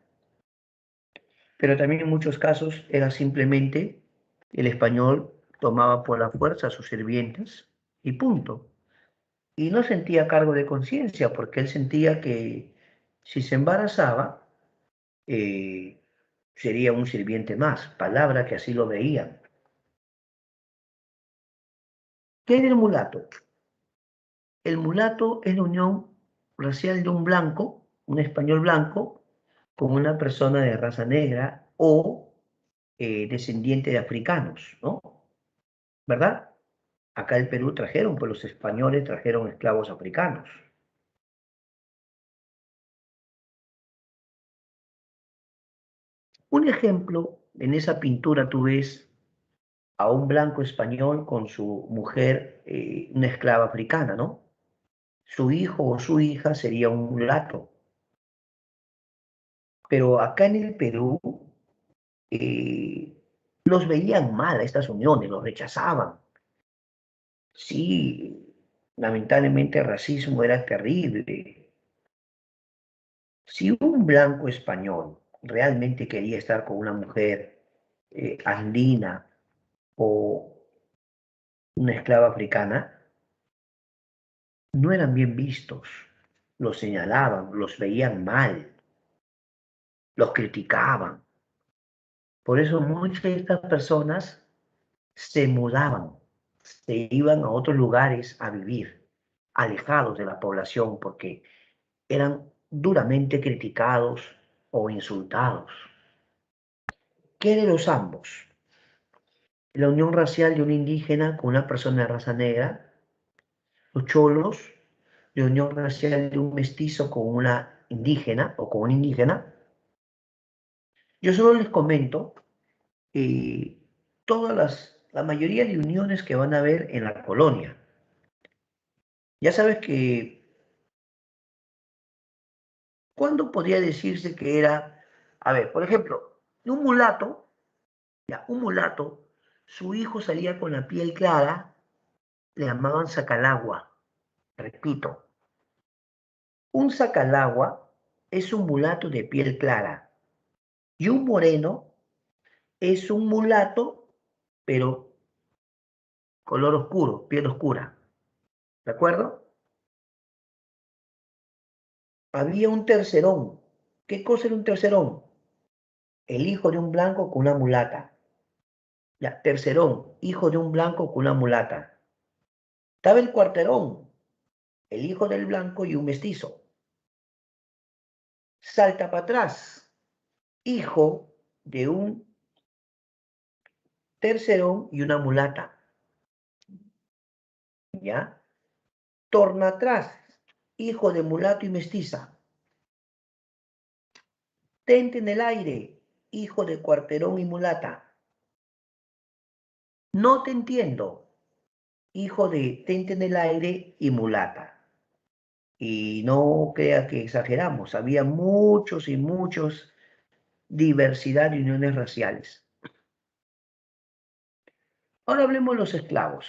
pero también en muchos casos era simplemente el español tomaba por la fuerza a sus sirvientes y punto. Y no sentía cargo de conciencia porque él sentía que si se embarazaba, eh, sería un sirviente más, palabra que así lo veían. ¿Qué es el mulato? El mulato es la unión racial de un blanco, un español blanco, con una persona de raza negra o descendiente de africanos, ¿no? ¿Verdad? Acá el Perú trajeron, pues los españoles trajeron esclavos africanos. Un ejemplo, en esa pintura tú ves a un blanco español con su mujer, una esclava africana, ¿no? Su hijo o su hija sería un mulato. Pero acá en el Perú, eh, Los veían mal a estas uniones, los rechazaban. Sí, lamentablemente el racismo era terrible. Si un blanco español realmente quería estar con una mujer andina o una esclava africana, no eran bien vistos, los señalaban, los veían mal, los criticaban. Por eso muchas de estas personas se mudaban, se iban a otros lugares a vivir, alejados de la población, porque eran duramente criticados o insultados. ¿Qué de los ambos? La unión racial de un indígena con una persona de raza negra, los cholos, la unión racial de un mestizo con una indígena o con un indígena. Yo solo les comento la mayoría de uniones que van a haber en la colonia. Ya sabes que, ¿cuándo podría decirse que era? A ver, por ejemplo, un mulato, ya, un mulato, su hijo salía con la piel clara, le llamaban sacalagua. Repito, un sacalagua es un mulato de piel clara y un moreno es un mulato, pero color oscuro, piel oscura. ¿De acuerdo? Había un tercerón. ¿Qué cosa era un tercerón? El hijo de un blanco con una mulata. Ya, tercerón, hijo de un blanco con una mulata. Estaba el cuarterón, el hijo del blanco y un mestizo. Salta para atrás, hijo de un tercerón y una mulata. ¿Ya? Torna atrás, hijo de mulato y mestiza. Tente en el aire, hijo de cuarterón y mulata. No te entiendo, hijo de tente en el aire y mulata. Y no crea que exageramos, había muchos y muchos diversidad de uniones raciales. Ahora hablemos de los esclavos.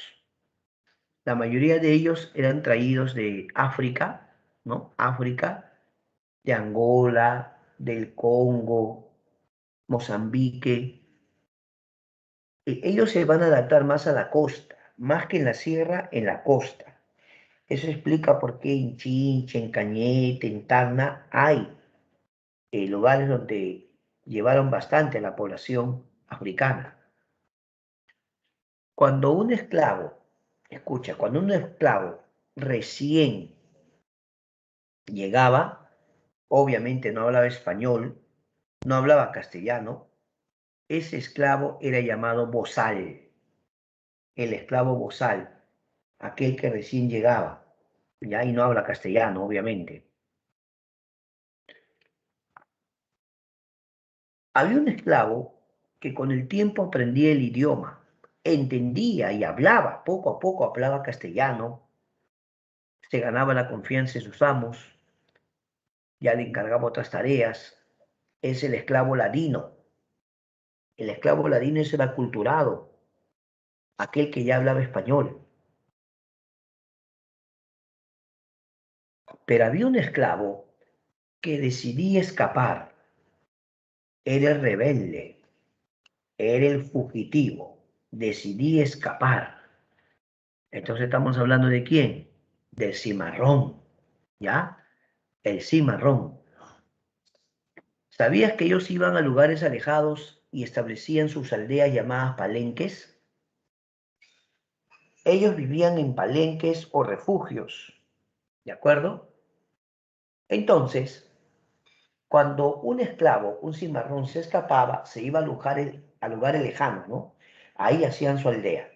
La mayoría de ellos eran traídos de África, ¿no? África, de Angola, del Congo, Mozambique. Ellos se van a adaptar más a la costa, más que en la sierra, en la costa. Eso explica por qué en Chincha, en Cañete, en Tacna hay lugares donde llevaron bastante a la población africana. Cuando un esclavo, escucha, cuando un esclavo recién llegaba, obviamente no hablaba español, no hablaba castellano, ese esclavo era llamado bozal, el esclavo bozal, aquel que recién llegaba, ya y no habla castellano, obviamente. Había un esclavo que con el tiempo aprendía el idioma, entendía y hablaba, poco a poco hablaba castellano, se ganaba la confianza de sus amos, ya le encargaba otras tareas, es el esclavo ladino. El esclavo ladino es el aculturado, aquel que ya hablaba español. Pero había un esclavo que decidía escapar, era el rebelde, era el fugitivo, decidía escapar. Entonces estamos hablando de quién? Del cimarrón, ¿ya? El cimarrón. ¿Sabías que ellos iban a lugares alejados y establecían sus aldeas llamadas palenques? Ellos vivían en palenques o refugios, ¿de acuerdo? Entonces, cuando un esclavo, un cimarrón, se escapaba, se iba a lugares lejanos, ¿no? Ahí hacían su aldea.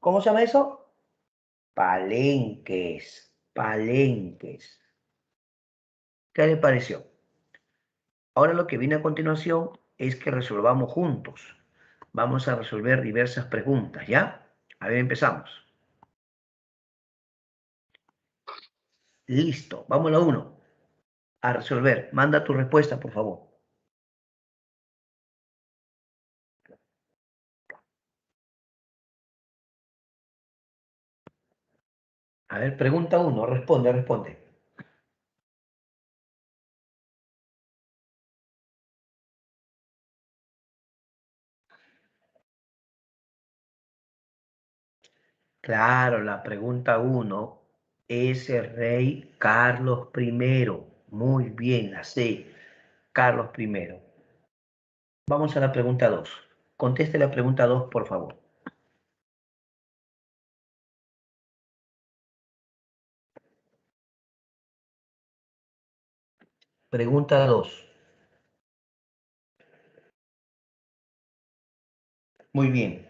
¿Cómo se llama eso? Palenques, palenques. ¿Qué le pareció? Ahora lo que viene a continuación es que resolvamos juntos. Vamos a resolver diversas preguntas, ¿ya? A ver, empezamos. Listo, vamos a la 1. A resolver. Manda tu respuesta, por favor. A ver, pregunta uno, responde, responde. Claro, la pregunta uno es el rey Carlos I. Muy bien, la C, Carlos I. Vamos a la pregunta 2. Conteste la pregunta 2, por favor. Pregunta 2. Muy bien.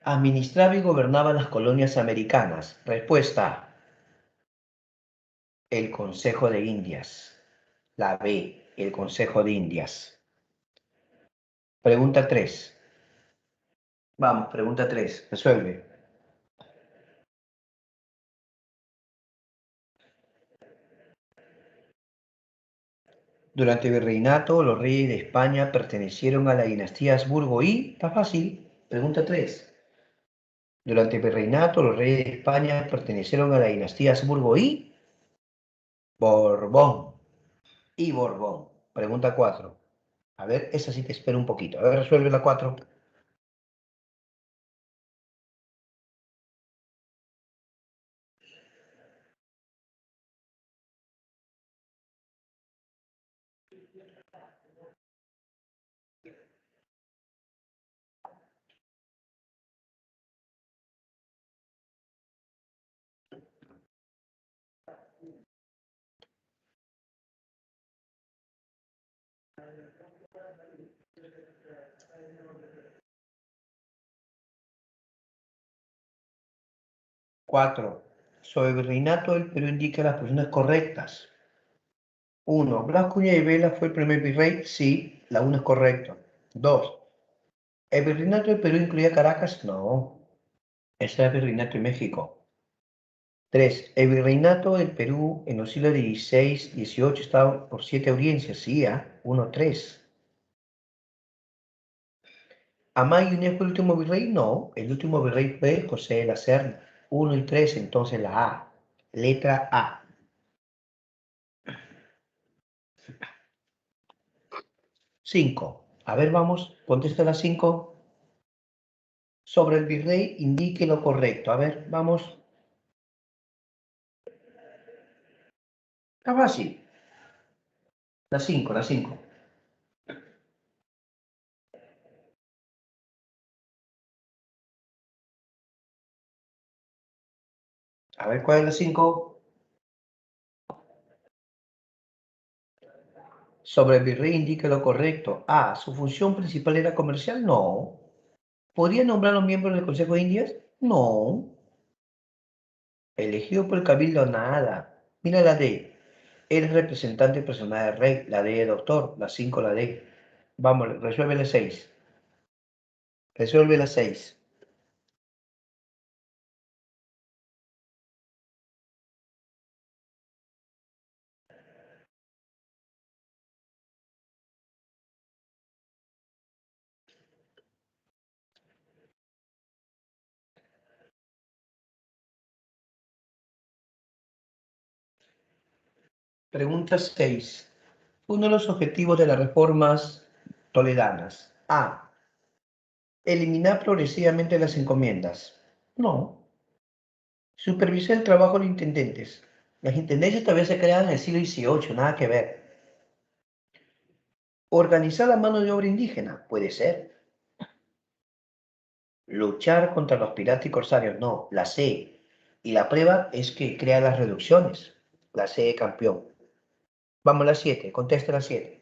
Administraba y gobernaba las colonias americanas. Respuesta, el Consejo de Indias. La B, el Consejo de Indias. Pregunta 3. Vamos, pregunta 3. Resuelve. Durante el virreinato, los reyes de España pertenecieron a la dinastía Habsburgo y, está fácil, pregunta 3. Durante el virreinato, los reyes de España pertenecieron a la dinastía Habsburgo y Borbón. Y Borbón. Pregunta 4. A ver, esa sí te espero un poquito. A ver, resuelve la 4. 4. Sobre el virreinato del Perú indica las personas correctas. 1. Blas Cuña y Vela fue el primer virrey. Sí, la 1 es correcta. 2. ¿El virreinato del Perú incluía Caracas? No. Ese era el virreinato de México. 3. El virreinato del Perú en los siglos XVI, XVIII estaba por 7 audiencias. Sí, 1, 3. ¿Amay Yuné fue el último virrey? No. El último virrey fue José de la Serna. 1 y 3, entonces la A. Letra A. 5. A ver, vamos, contesta la 5. Sobre el virrey, indique lo correcto. A ver, vamos. Está fácil. La 5, la 5. A ver, ¿cuál es la 5? Sobre el virrey, indique lo correcto. A. ¿Su función principal era comercial? No. ¿Podría nombrar a los miembros del Consejo de Indias? No. Elegido por el cabildo, nada. Mira la D. Eres representante personal del rey. La D de doctor. La 5, la D. Vamos, resuelve la 6. Resuelve la 6. Pregunta 6. Uno de los objetivos de las reformas toledanas. A. Eliminar progresivamente las encomiendas. No. Supervisar el trabajo de los intendentes. Las intendencias todavía se crean en el siglo XVIII, nada que ver. Organizar la mano de obra indígena. Puede ser. Luchar contra los piratas y corsarios. No. La C. Y la prueba es que crea las reducciones. La C de campeón. Vamos a la 7. Conteste la 7.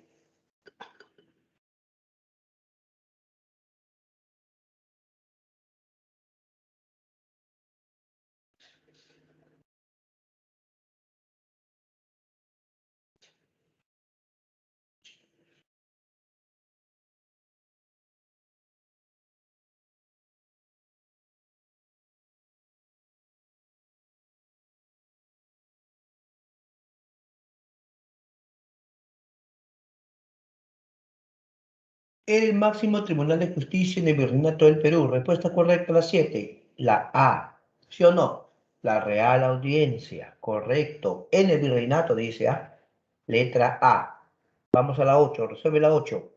El máximo tribunal de justicia en el virreinato del Perú. Respuesta correcta, la 7. La A. ¿Sí o no? La Real Audiencia, correcto. En el virreinato dice A. Letra A. Vamos a la 8, resuelve la 8.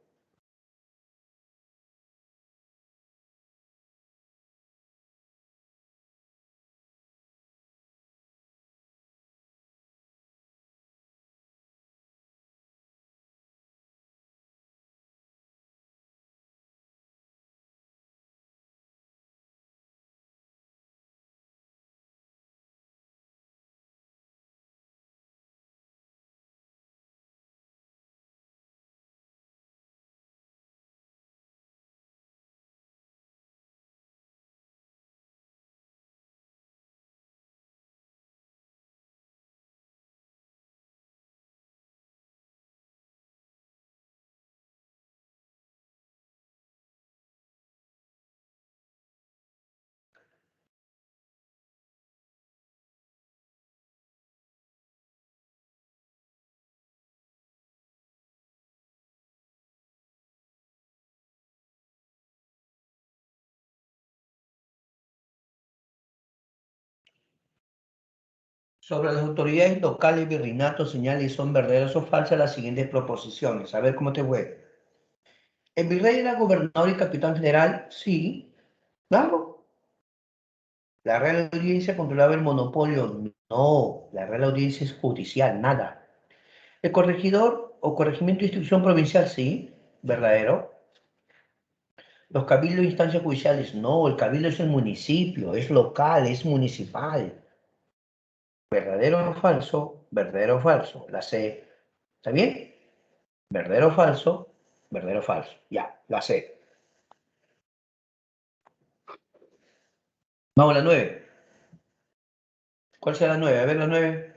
Sobre las autoridades locales, virreinato, señales y son verdaderas o falsas las siguientes proposiciones. A ver cómo te fue. ¿El virrey era gobernador y capitán general? Sí, claro. ¿La Real Audiencia controlaba el monopolio? No, la Real Audiencia es judicial, nada. ¿El corregidor o corregimiento de instrucción provincial? Sí, verdadero. ¿Los cabildos de instancias judiciales? No, el cabildo es el municipio, es local, es municipal. ¿Verdadero o falso? Verdadero o falso. La C. ¿Está bien? ¿Verdadero o falso? Verdadero o falso. Ya, la C. Vamos a la 9. ¿Cuál será la 9? A ver la 9.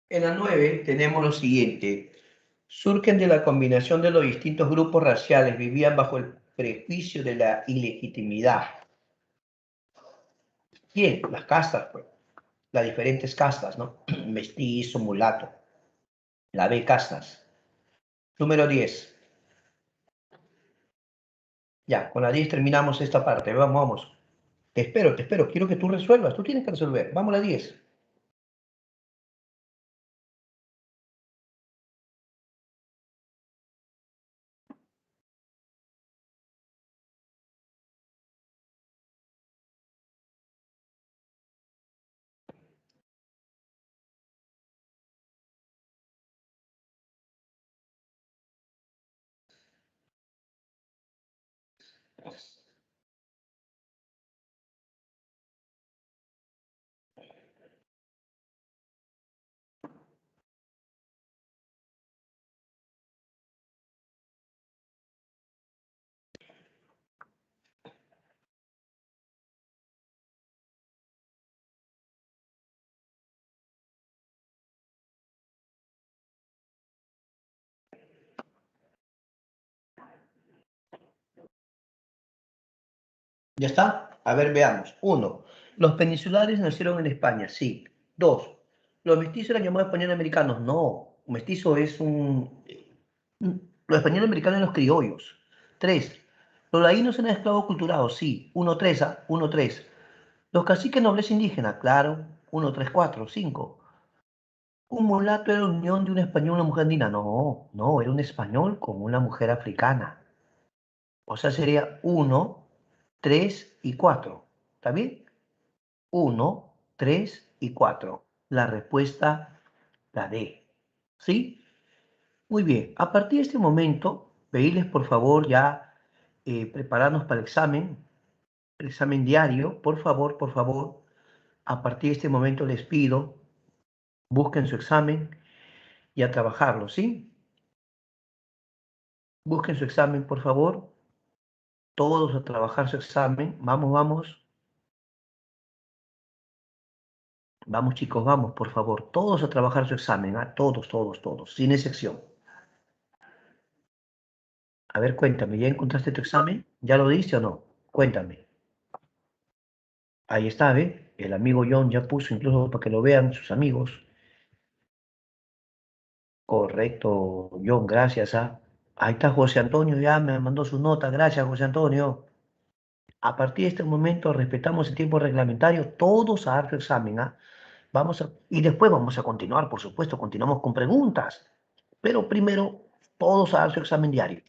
En la 9 tenemos lo siguiente. Surgen de la combinación de los distintos grupos raciales, vivían bajo el prejuicio de la ilegitimidad. ¿Quién? Las castas, pues. Las diferentes castas, ¿no? Mestizo, mulato. La B, castas. Número 10. Ya, con la 10 terminamos esta parte. Vamos, vamos. Te espero. Quiero que tú resuelvas. Tú tienes que resolver. Vamos a la 10. ¿Ya está? A ver, veamos. Uno, los peninsulares nacieron en España, sí. Dos, los mestizos eran llamados españoles americanos. No, un mestizo es los españoles americanos eran los criollos. Tres, los laínos eran esclavos culturados, sí. Uno, tres, ¿ah? Uno, tres. Los caciques nobles indígenas, claro. Uno, tres, cuatro, cinco. Un mulato era la unión de un español y una mujer andina. No, no, era un español con una mujer africana. O sea, sería uno, 3 y 4. ¿Está bien? Uno, 3 y 4. La respuesta, la D. ¿Sí? Muy bien. A partir de este momento, pedirles por favor ya prepararnos para el examen diario. Por favor. A partir de este momento les pido, busquen su examen y a trabajarlo, ¿sí? Busquen su examen, por favor. Todos a trabajar su examen. Vamos, vamos. Vamos, chicos, vamos, por favor. Todos a trabajar su examen, ¿ah? Todos, todos, todos, sin excepción. A ver, cuéntame, ¿ya encontraste tu examen? ¿Ya lo diste o no? Cuéntame. Ahí está, ¿ve? El amigo John ya puso incluso para que lo vean sus amigos. Correcto, John, gracias, ¿ah? Ahí está José Antonio, ya me mandó su nota. Gracias, José Antonio. A partir de este momento respetamos el tiempo reglamentario, todos a dar su examen, ¿ah? Y después vamos a continuar, por supuesto, continuamos con preguntas, pero primero todos a dar su examen diario.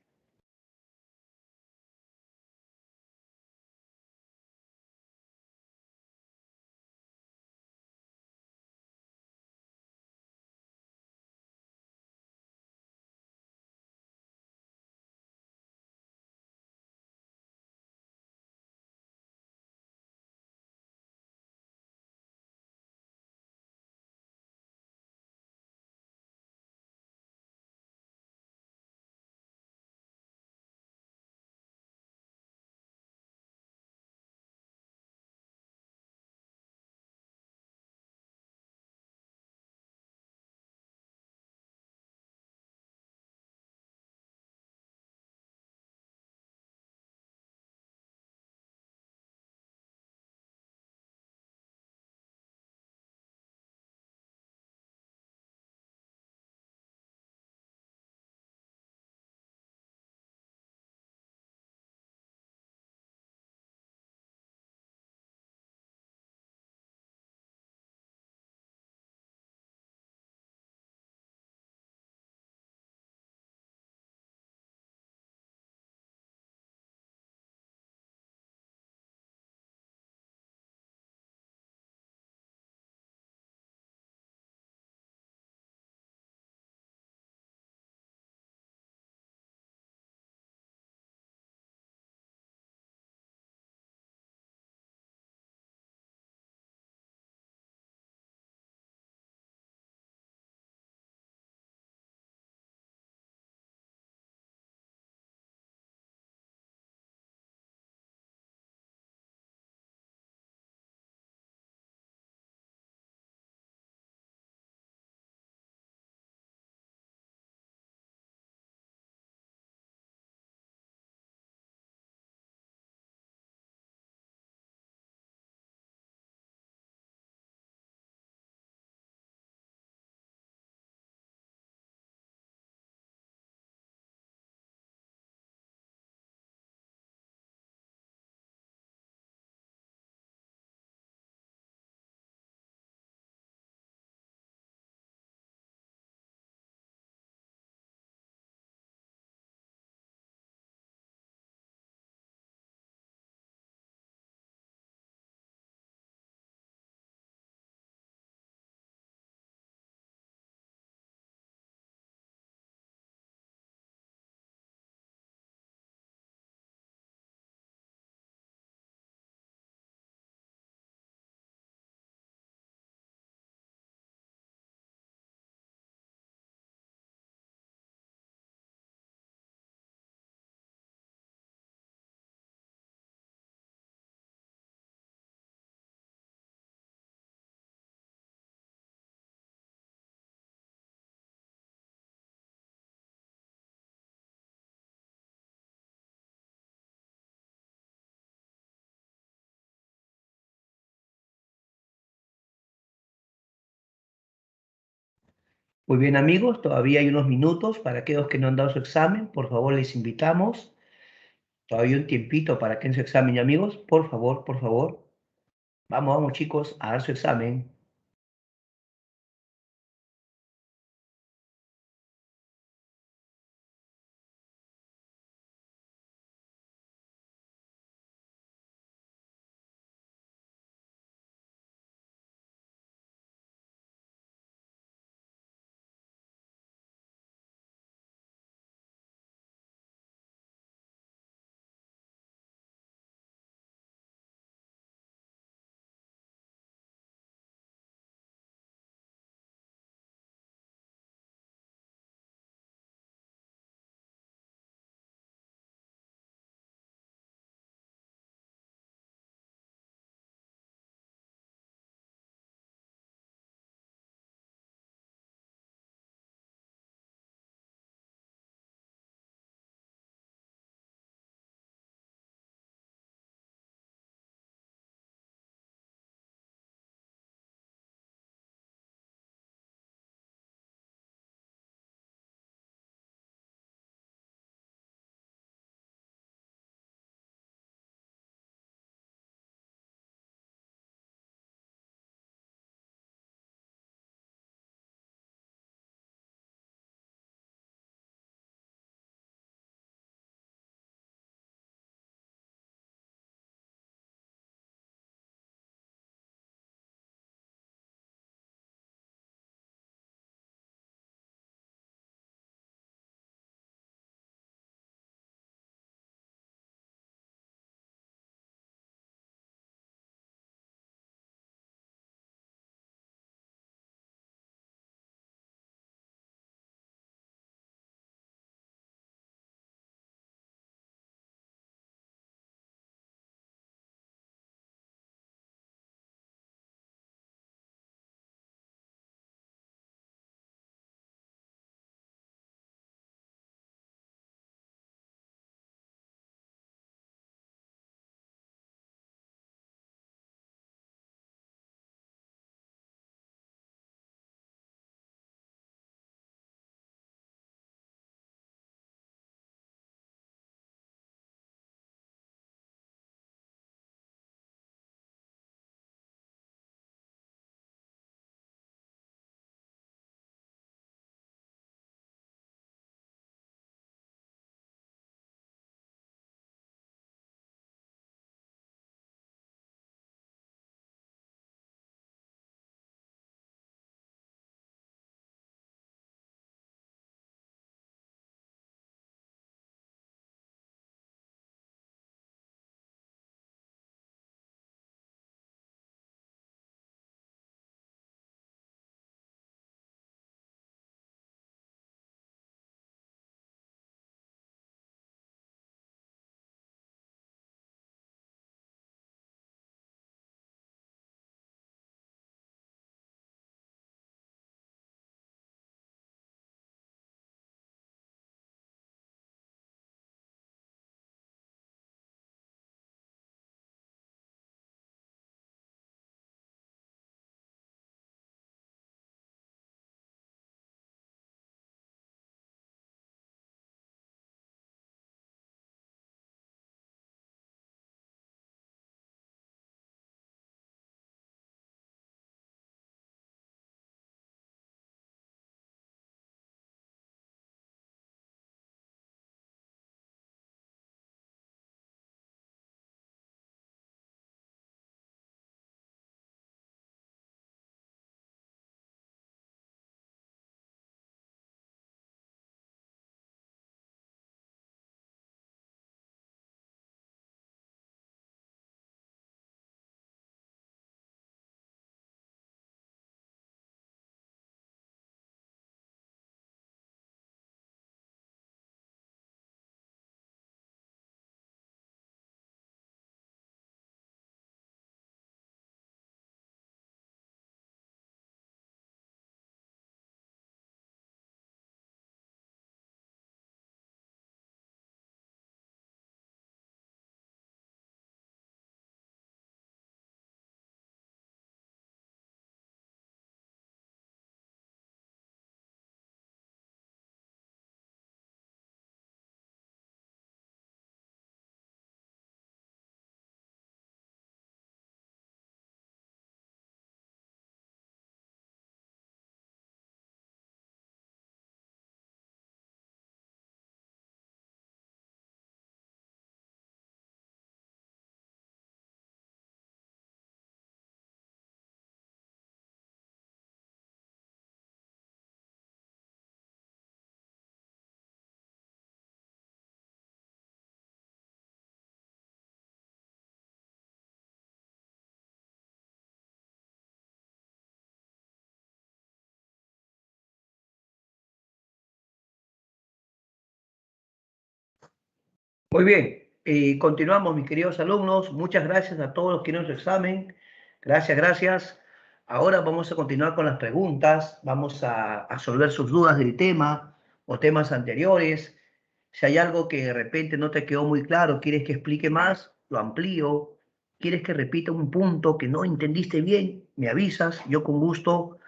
Muy bien, amigos, todavía hay unos minutos para aquellos que no han dado su examen. Por favor, les invitamos. Todavía un tiempito para que den su examen, amigos. Por favor, por favor. Vamos, vamos, chicos, a dar su examen. Muy bien, continuamos, mis queridos alumnos. Muchas gracias a todos los que hicieron su examen. Gracias, gracias. Ahora vamos a continuar con las preguntas. Vamos a resolver sus dudas del tema o temas anteriores. Si hay algo que de repente no te quedó muy claro, quieres que explique más, lo amplío. Quieres que repita un punto que no entendiste bien, me avisas. Yo con gusto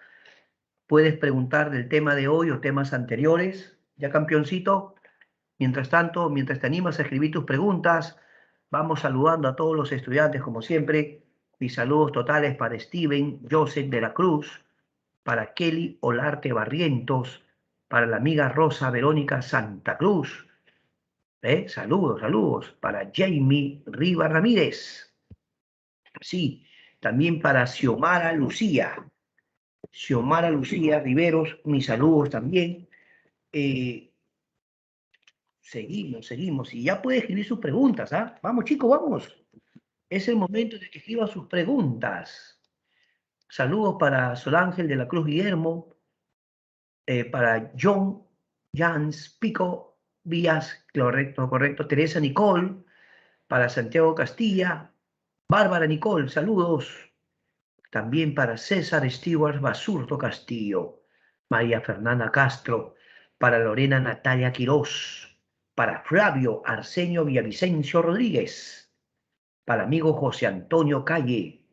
puedes preguntar del tema de hoy o temas anteriores. Ya, campeoncito. Mientras tanto, mientras te animas a escribir tus preguntas, vamos saludando a todos los estudiantes, como siempre. Mis saludos totales para Steven Joseph de la Cruz, para Kelly Olarte Barrientos, para la amiga Rosa Verónica Santa Cruz. Saludos, saludos. Para Jamie Riva Ramírez. Sí, también para Xiomara Lucía. Xiomara Lucía Riveros, mis saludos también. Eh, seguimos. Y ya puede escribir sus preguntas, ¿ah? Vamos, chicos, vamos. Es el momento de que escriba sus preguntas. Saludos para Solángel de la Cruz Guillermo, para John Jans Pico Vías, correcto, correcto. Teresa Nicole, para Santiago Castilla, Bárbara Nicole, saludos. También para César Stewart Basurto Castillo, María Fernanda Castro, para Lorena Natalia Quirós, para Flavio Arsenio Villavicencio Rodríguez, para amigo José Antonio Calle.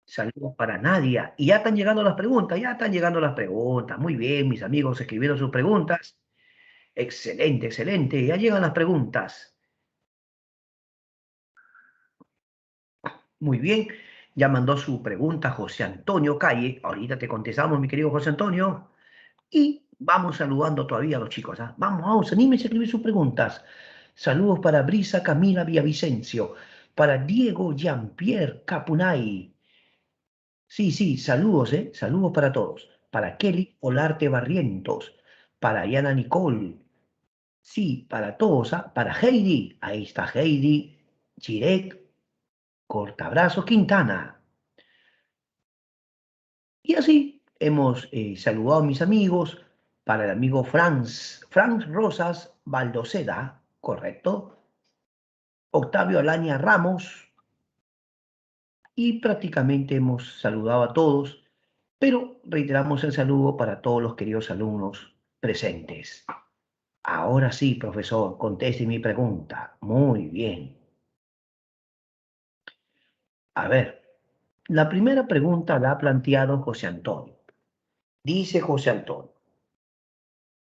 Saludos para Nadia. Y ya están llegando las preguntas, ya están llegando las preguntas. Muy bien, mis amigos escribieron sus preguntas. Excelente, excelente. Ya llegan las preguntas. Muy bien. Ya mandó su pregunta José Antonio Calle. Ahorita te contestamos, mi querido José Antonio. Y vamos saludando todavía a los chicos. ¿Ah? Vamos, anímense a escribir sus preguntas. Saludos para Brisa Camila Villavicencio, para Diego Jean-Pierre Capunay. Sí, sí, saludos, ¿eh? Saludos para todos. Para Kelly Olarte Barrientos, para Yana Nicole. Sí, para todos, ¿ah? Para Heidi. Ahí está Heidi. Chirek, Cortabrazo Quintana. Y así hemos saludado a mis amigos, para el amigo Franz Rosas Baldoceda, correcto, Octavio Alaña Ramos, y prácticamente hemos saludado a todos, pero reiteramos el saludo para todos los queridos alumnos presentes. Ahora sí, profesor, conteste mi pregunta. Muy bien. A ver, la primera pregunta la ha planteado José Antonio. Dice José Antonio.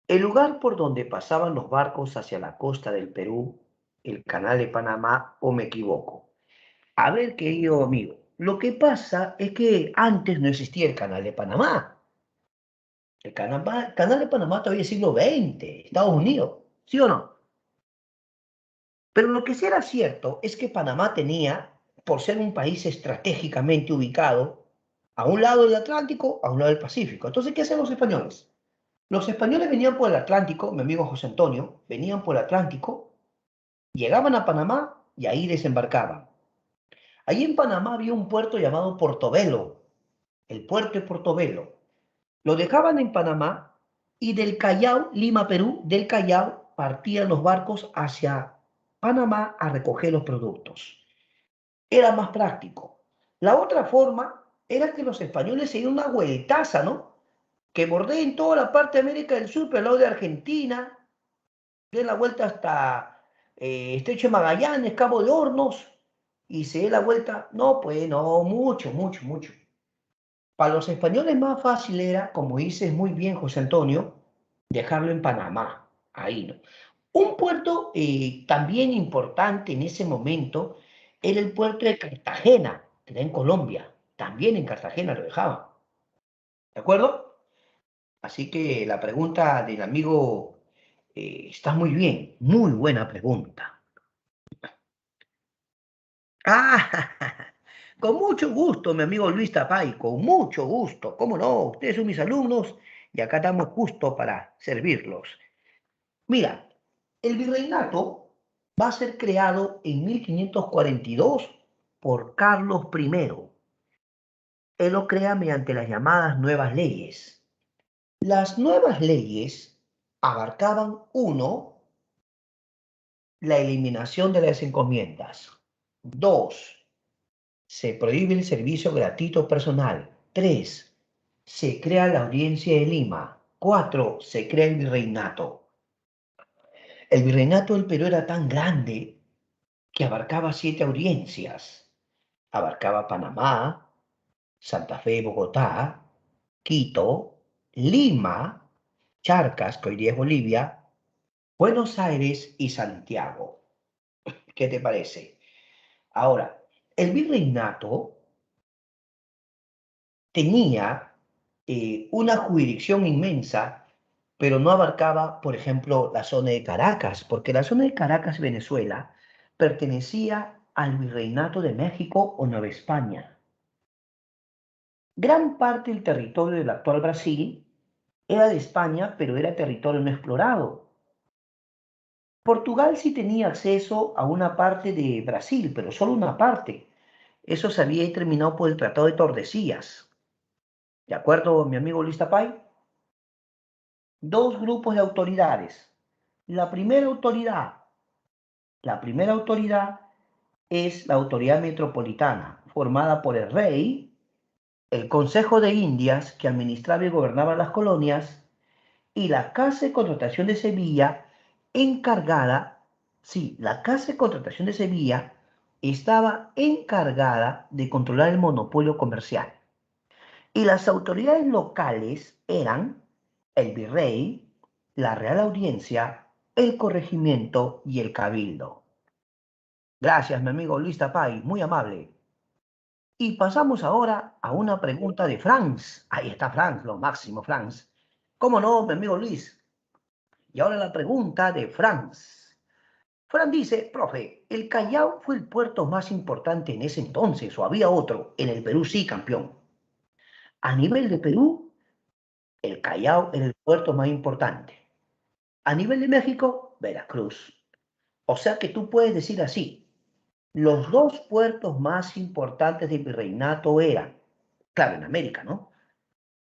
El lugar por donde pasaban los barcos hacia la costa del Perú, el canal de Panamá, o me equivoco. A ver, querido amigo, lo que pasa es que antes no existía el canal de Panamá. Canal de Panamá todavía es siglo XX, Estados Unidos, ¿sí o no? Pero lo que sí era cierto es que Panamá tenía, por ser un país estratégicamente ubicado, a un lado del Atlántico, a un lado del Pacífico. Entonces, ¿qué hacen los españoles? Los españoles venían por el Atlántico, mi amigo José Antonio, venían por el Atlántico, llegaban a Panamá y ahí desembarcaban. Allí en Panamá había un puerto llamado Portobelo, el puerto de Portobelo. Lo dejaban en Panamá y del Callao, Lima, Perú, del Callao partían los barcos hacia Panamá a recoger los productos. Era más práctico. La otra forma era que los españoles se dieran una vueltaza, ¿no? Que bordeen toda la parte de América del Sur, pero al lado de Argentina, den la vuelta hasta Estrecho de Magallanes, Cabo de Hornos, y se dé la vuelta. No, pues no, mucho. Para los españoles más fácil era, como dices muy bien, José Antonio, dejarlo en Panamá, ahí, ¿no? Un puerto también importante en ese momento era el puerto de Cartagena, que está en Colombia. También en Cartagena lo dejaban. ¿De acuerdo? Así que la pregunta del amigo está muy bien. Muy buena pregunta. Ah, con mucho gusto, mi amigo Luis Tapay, con mucho gusto. ¿Cómo no? Ustedes son mis alumnos y acá estamos justo para servirlos. Mira, el virreinato va a ser creado en 1542 por Carlos I. Él lo crea mediante las llamadas nuevas leyes. Las nuevas leyes abarcaban, uno, la eliminación de las encomiendas. 2, se prohíbe el servicio gratuito personal. 3, se crea la Audiencia de Lima. 4, se crea el virreinato. El virreinato del Perú era tan grande que abarcaba 7 audiencias. Abarcaba Panamá, Santa Fe, Bogotá, Quito, Lima, Charcas, que hoy día es Bolivia, Buenos Aires y Santiago. ¿Qué te parece? Ahora, el virreinato tenía una jurisdicción inmensa, pero no abarcaba, por ejemplo, la zona de Caracas, porque la zona de Caracas, Venezuela, pertenecía al Virreinato de México o Nueva España. Gran parte del territorio del actual Brasil era de España, pero era territorio no explorado. Portugal sí tenía acceso a una parte de Brasil, pero solo una parte. Eso se había terminado por el Tratado de Tordesillas. ¿De acuerdo, mi amigo Luis Tapay? Dos grupos de autoridades. La primera autoridad, la primera autoridad es la autoridad metropolitana, formada por el rey, el Consejo de Indias, que administraba y gobernaba las colonias, y la Casa de Contratación de Sevilla, encargada, sí, la Casa de Contratación de Sevilla estaba encargada de controlar el monopolio comercial. Y las autoridades locales eran el virrey, la Real Audiencia, el corregimiento y el cabildo. Gracias, mi amigo Luis Tapay, muy amable. Y pasamos ahora a una pregunta de Franz. Ahí está Franz, lo máximo, Franz. ¿Cómo no, mi amigo Luis? Y ahora la pregunta de Franz. Franz dice, profe, ¿el Callao fue el puerto más importante en ese entonces o había otro? En el Perú sí, campeón. A nivel de Perú, el Callao era el puerto más importante. A nivel de México, Veracruz. O sea que tú puedes decir así, los dos puertos más importantes del virreinato eran, claro, en América, ¿no?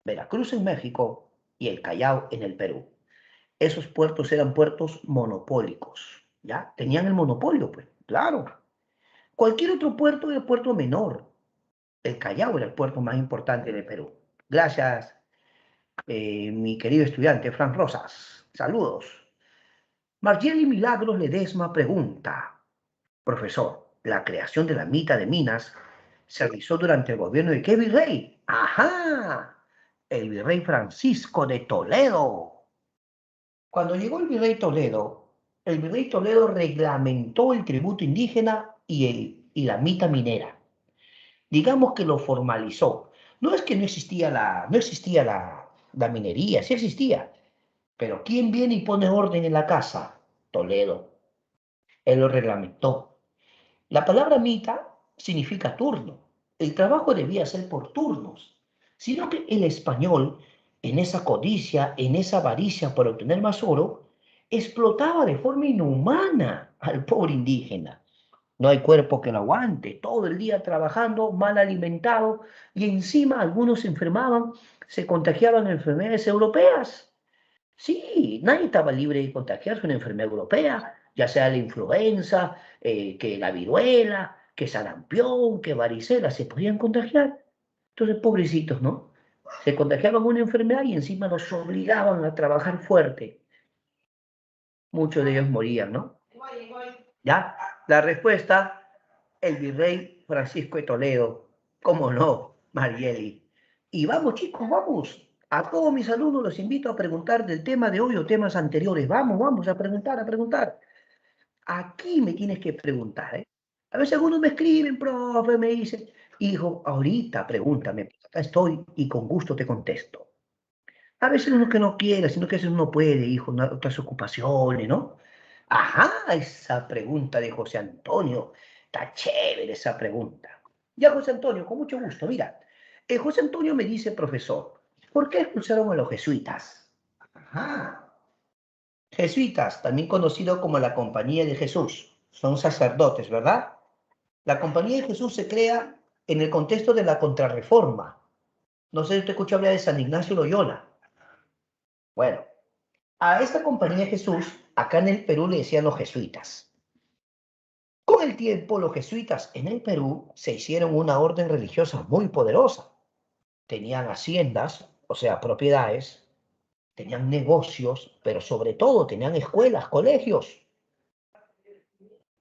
Veracruz en México y el Callao en el Perú. Esos puertos eran puertos monopólicos, ¿ya? Tenían el monopolio, pues, claro. Cualquier otro puerto era puerto menor. El Callao era el puerto más importante del Perú. Gracias, mi querido estudiante, Fran Rosas. Saludos. Margieli Milagros Ledesma pregunta, profesor, ¿la creación de la mitad de Minas se realizó durante el gobierno de qué virrey? ¡Ajá! El virrey Francisco de Toledo. Cuando llegó el virrey Toledo reglamentó el tributo indígena y la mitad minera. Digamos que lo formalizó. No es que no existía la minería, sí existía. Pero ¿quién viene y pone orden en la casa? Toledo. Él lo reglamentó. La palabra mita significa turno. El trabajo debía ser por turnos, sino que el español, en esa codicia, en esa avaricia por obtener más oro, explotaba de forma inhumana al pobre indígena. No hay cuerpo que lo aguante, todo el día trabajando, mal alimentado, y encima algunos se enfermaban, se contagiaban de enfermedades europeas. Sí, nadie estaba libre de contagiarse una enfermedad europea, ya sea la influenza, que la viruela, que sarampión, que varicela, se podían contagiar. Entonces, pobrecitos, ¿no? Se contagiaban una enfermedad y encima los obligaban a trabajar fuerte. Muchos de ellos morían, ¿no? ¿Ya? La respuesta, el virrey Francisco de Toledo. ¿Cómo no, Marieli? Y vamos, chicos, vamos. A todos mis alumnos los invito a preguntar del tema de hoy o temas anteriores. Vamos, vamos a preguntar, a preguntar. Aquí me tienes que preguntar, ¿eh? A veces algunos me escriben, profe, me dicen, hijo, ahorita pregúntame, acá estoy y con gusto te contesto. A veces uno que no quiere, sino que a veces uno puede, hijo, otras ocupaciones, ¿no? Ajá, esa pregunta de José Antonio. Está chévere esa pregunta. Ya, José Antonio, con mucho gusto. Mira, José Antonio me dice, profesor, ¿por qué expulsaron a los jesuitas? Ajá. Jesuitas, también conocido como la Compañía de Jesús. Son sacerdotes, ¿verdad? La Compañía de Jesús se crea en el contexto de la Contrarreforma. No sé si te escuchó hablar de San Ignacio Loyola. Bueno, a esta Compañía de Jesús, acá en el Perú le decían los jesuitas. el tiempo, los jesuitas en el Perú se hicieron una orden religiosa muy poderosa. Tenían haciendas, o sea, propiedades, tenían negocios, pero sobre todo tenían escuelas, colegios.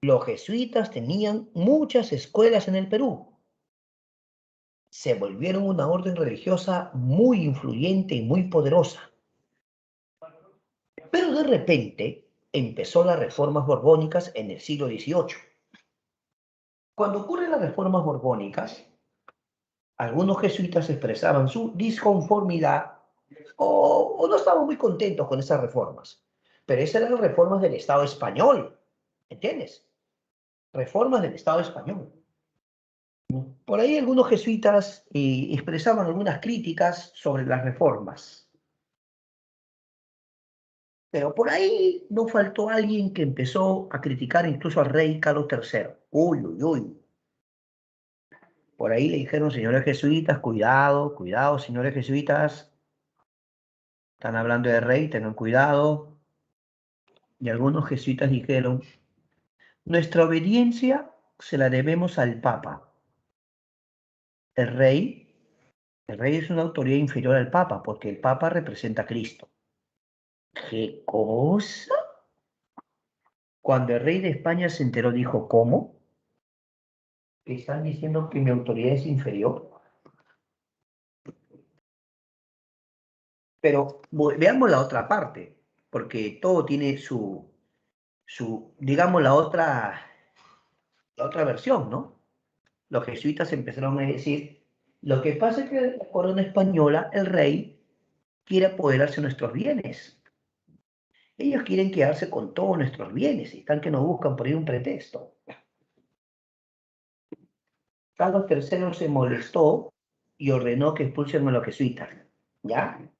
Los jesuitas tenían muchas escuelas en el Perú. Se volvieron una orden religiosa muy influyente y muy poderosa. Pero de repente empezó las reformas borbónicas en el siglo XVIII. Cuando ocurren las reformas borbónicas, algunos jesuitas expresaban su disconformidad o no estaban muy contentos con esas reformas. Pero esas eran las reformas del Estado español, ¿entiendes? Reformas del Estado español. Por ahí algunos jesuitas expresaban algunas críticas sobre las reformas. Pero por ahí no faltó alguien que empezó a criticar incluso al rey Carlos III. Uy, uy, uy. Por ahí le dijeron, señores jesuitas, cuidado, cuidado, señores jesuitas, están hablando de rey, tengan cuidado. Y algunos jesuitas dijeron, nuestra obediencia se la debemos al Papa. El rey, el rey es una autoridad inferior al Papa, porque el Papa representa a Cristo. ¿Qué cosa? Cuando el rey de España se enteró, dijo, ¿cómo? ¿Están diciendo que mi autoridad es inferior? Pero veamos la otra parte, porque todo tiene digamos, la otra versión, ¿no? Los jesuitas empezaron a decir, lo que pasa es que la corona española, el rey, quiere apoderarse de nuestros bienes. Ellos quieren quedarse con todos nuestros bienes y están que nos buscan por ahí un pretexto. Carlos III se molestó y ordenó que expulsen a los jesuitas. ¿Ya?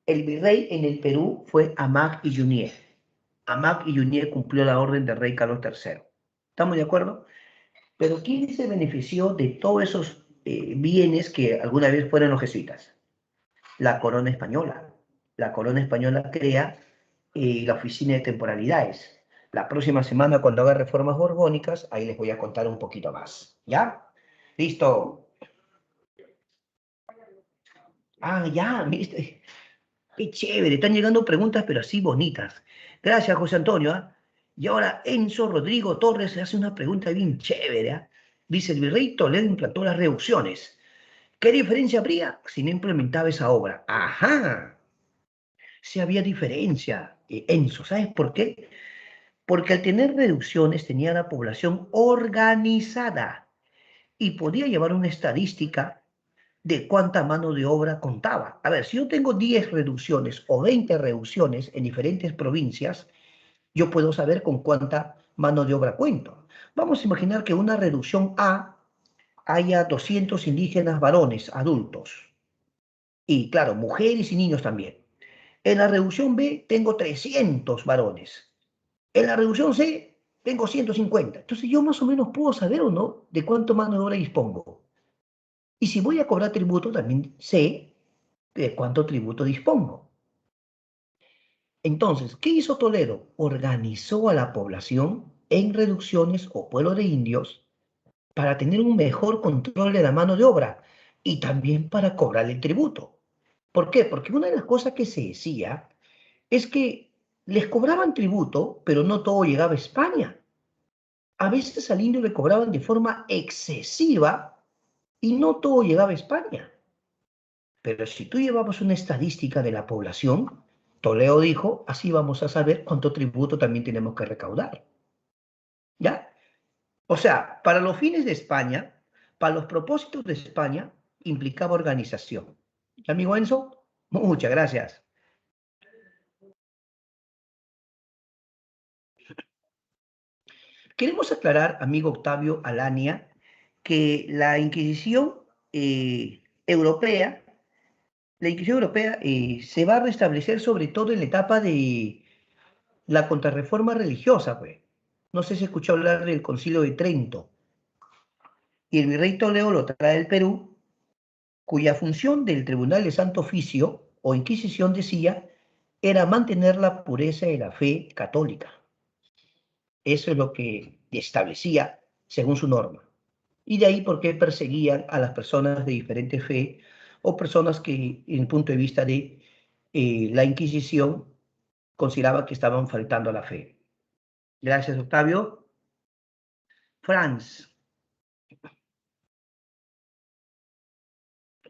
El virrey en el Perú fue Amat y Junier. Amat y Junier cumplió la orden del rey Carlos III. ¿Estamos de acuerdo? Pero ¿quién se benefició de todos esos bienes que alguna vez fueron los jesuitas? La corona española. La corona española crea la oficina de temporalidades. La próxima semana, cuando haga reformas borbónicas, ahí les voy a contar un poquito más. ¿Ya? Listo. Ah, ya, ¿viste? Qué chévere, están llegando preguntas, pero así bonitas. Gracias, José Antonio. ¿Ah? Y ahora Enzo Rodrigo Torres le hace una pregunta bien chévere. ¿Ah? Dice, el virrey Toledo implantó las reducciones. ¿Qué diferencia habría si no implementaba esa obra? Ajá, sí había diferencia, Enzo. ¿Sabes por qué? Porque al tener reducciones tenía la población organizada y podía llevar una estadística de cuánta mano de obra contaba. A ver, si yo tengo 10 reducciones o 20 reducciones en diferentes provincias, yo puedo saber con cuánta mano de obra cuento. Vamos a imaginar que una reducción A haya 200 indígenas varones adultos y, claro, mujeres y niños también. En la reducción B tengo 300 varones. En la reducción C tengo 150. Entonces yo más o menos puedo saber o no de cuánto mano de obra dispongo. Y si voy a cobrar tributo, también sé de cuánto tributo dispongo. Entonces, ¿qué hizo Toledo? Organizó a la población en reducciones o pueblos de indios para tener un mejor control de la mano de obra y también para cobrar el tributo. ¿Por qué? Porque una de las cosas que se decía es que les cobraban tributo, pero no todo llegaba a España. A veces al indio le cobraban de forma excesiva y no todo llegaba a España. Pero si tú llevabas una estadística de la población, Toledo dijo, así vamos a saber cuánto tributo también tenemos que recaudar. ¿Ya? O sea, para los fines de España, para los propósitos de España, implicaba organización. Amigo Enzo, muchas gracias. Queremos aclarar, amigo Octavio Alania, que europea, la Inquisición europea se va a restablecer sobre todo en la etapa de la contrarreforma religiosa, pues. No sé si escuchó hablar del Concilio de Trento. Y el virrey Toledo lo trae del Perú, cuya función del Tribunal de Santo Oficio o Inquisición decía era mantener la pureza de la fe católica. Eso es lo que establecía según su norma. Y de ahí por qué perseguían a las personas de diferente fe o personas que, en el punto de vista de la Inquisición, consideraban que estaban faltando a la fe. Gracias, Octavio. Franz.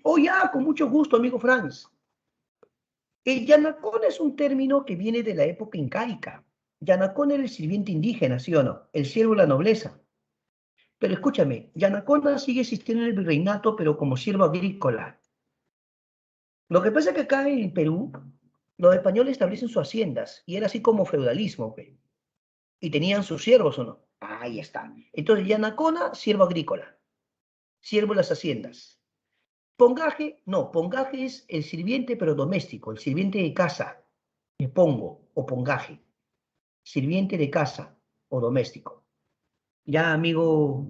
Oh, ya, con mucho gusto, amigo Franz. El yanacón es un término que viene de la época incaica. Yanacón era el sirviente indígena, ¿sí o no? El siervo de la nobleza. Pero escúchame, Yanacona sigue existiendo en el virreinato, pero como siervo agrícola. Lo que pasa es que acá en Perú, los españoles establecen sus haciendas, y era así como feudalismo, pe. Y tenían sus siervos, ¿o no? Ahí está. Entonces, Yanacona, siervo agrícola, siervo de las haciendas. Pongaje, no, pongaje es el sirviente, pero doméstico, el sirviente de casa, de pongo o pongaje, sirviente de casa o doméstico. Ya, amigo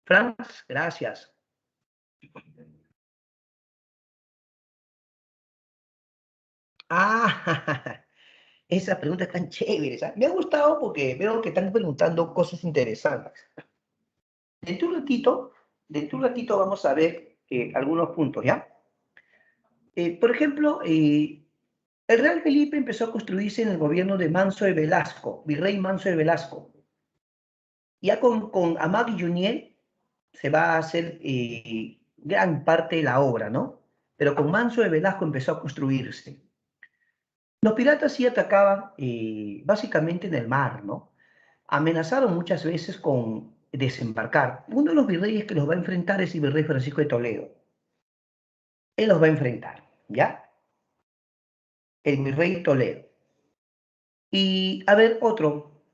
Franz, gracias. Ah, esas preguntas están chéveres. ¿Ah? Me ha gustado porque veo que están preguntando cosas interesantes. Dentro de un ratito vamos a ver algunos puntos, ¿ya? Por ejemplo, el Real Felipe empezó a construirse en el gobierno de Manso de Velasco, virrey Manso de Velasco. Ya con Amat y Juniel se va a hacer gran parte de la obra, ¿no? Pero con Manso de Velasco empezó a construirse. Los piratas sí atacaban básicamente en el mar, ¿no? Amenazaron muchas veces con desembarcar. Uno de los virreyes que los va a enfrentar es el virrey Francisco de Toledo. Él los va a enfrentar, ¿ya? El virrey Toledo. Y, a ver, otro.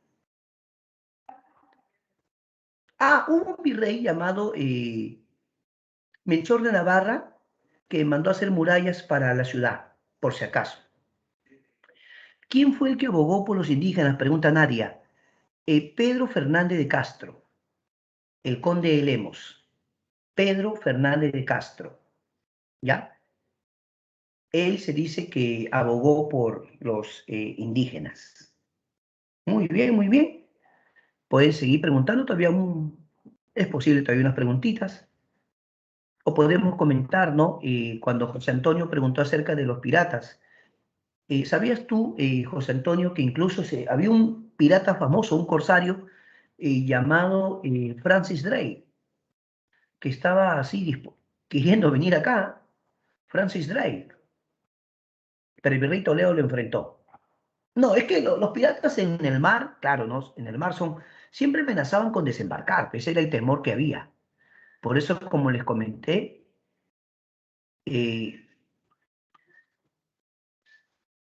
Ah, hubo un virrey llamado Melchor de Navarra que mandó a hacer murallas para la ciudad, por si acaso. ¿Quién fue el que abogó por los indígenas? Pregunta Nadia. Pedro Fernández de Castro, el conde de Lemos. Pedro Fernández de Castro, ¿ya? Él se dice que abogó por los indígenas. Muy bien, muy bien. Pueden seguir preguntando, todavía es posible todavía unas preguntitas. O podemos comentar, ¿no? Cuando José Antonio preguntó acerca de los piratas. ¿Sabías tú, José Antonio, que incluso había un pirata famoso, un corsario, llamado Francis Drake, que estaba así queriendo venir acá, Francis Drake, pero el virrey Toledo lo enfrentó. No, es que los piratas en el mar, claro, ¿no? En el mar siempre amenazaban con desembarcar, ese era el temor que había. Por eso, como les comenté,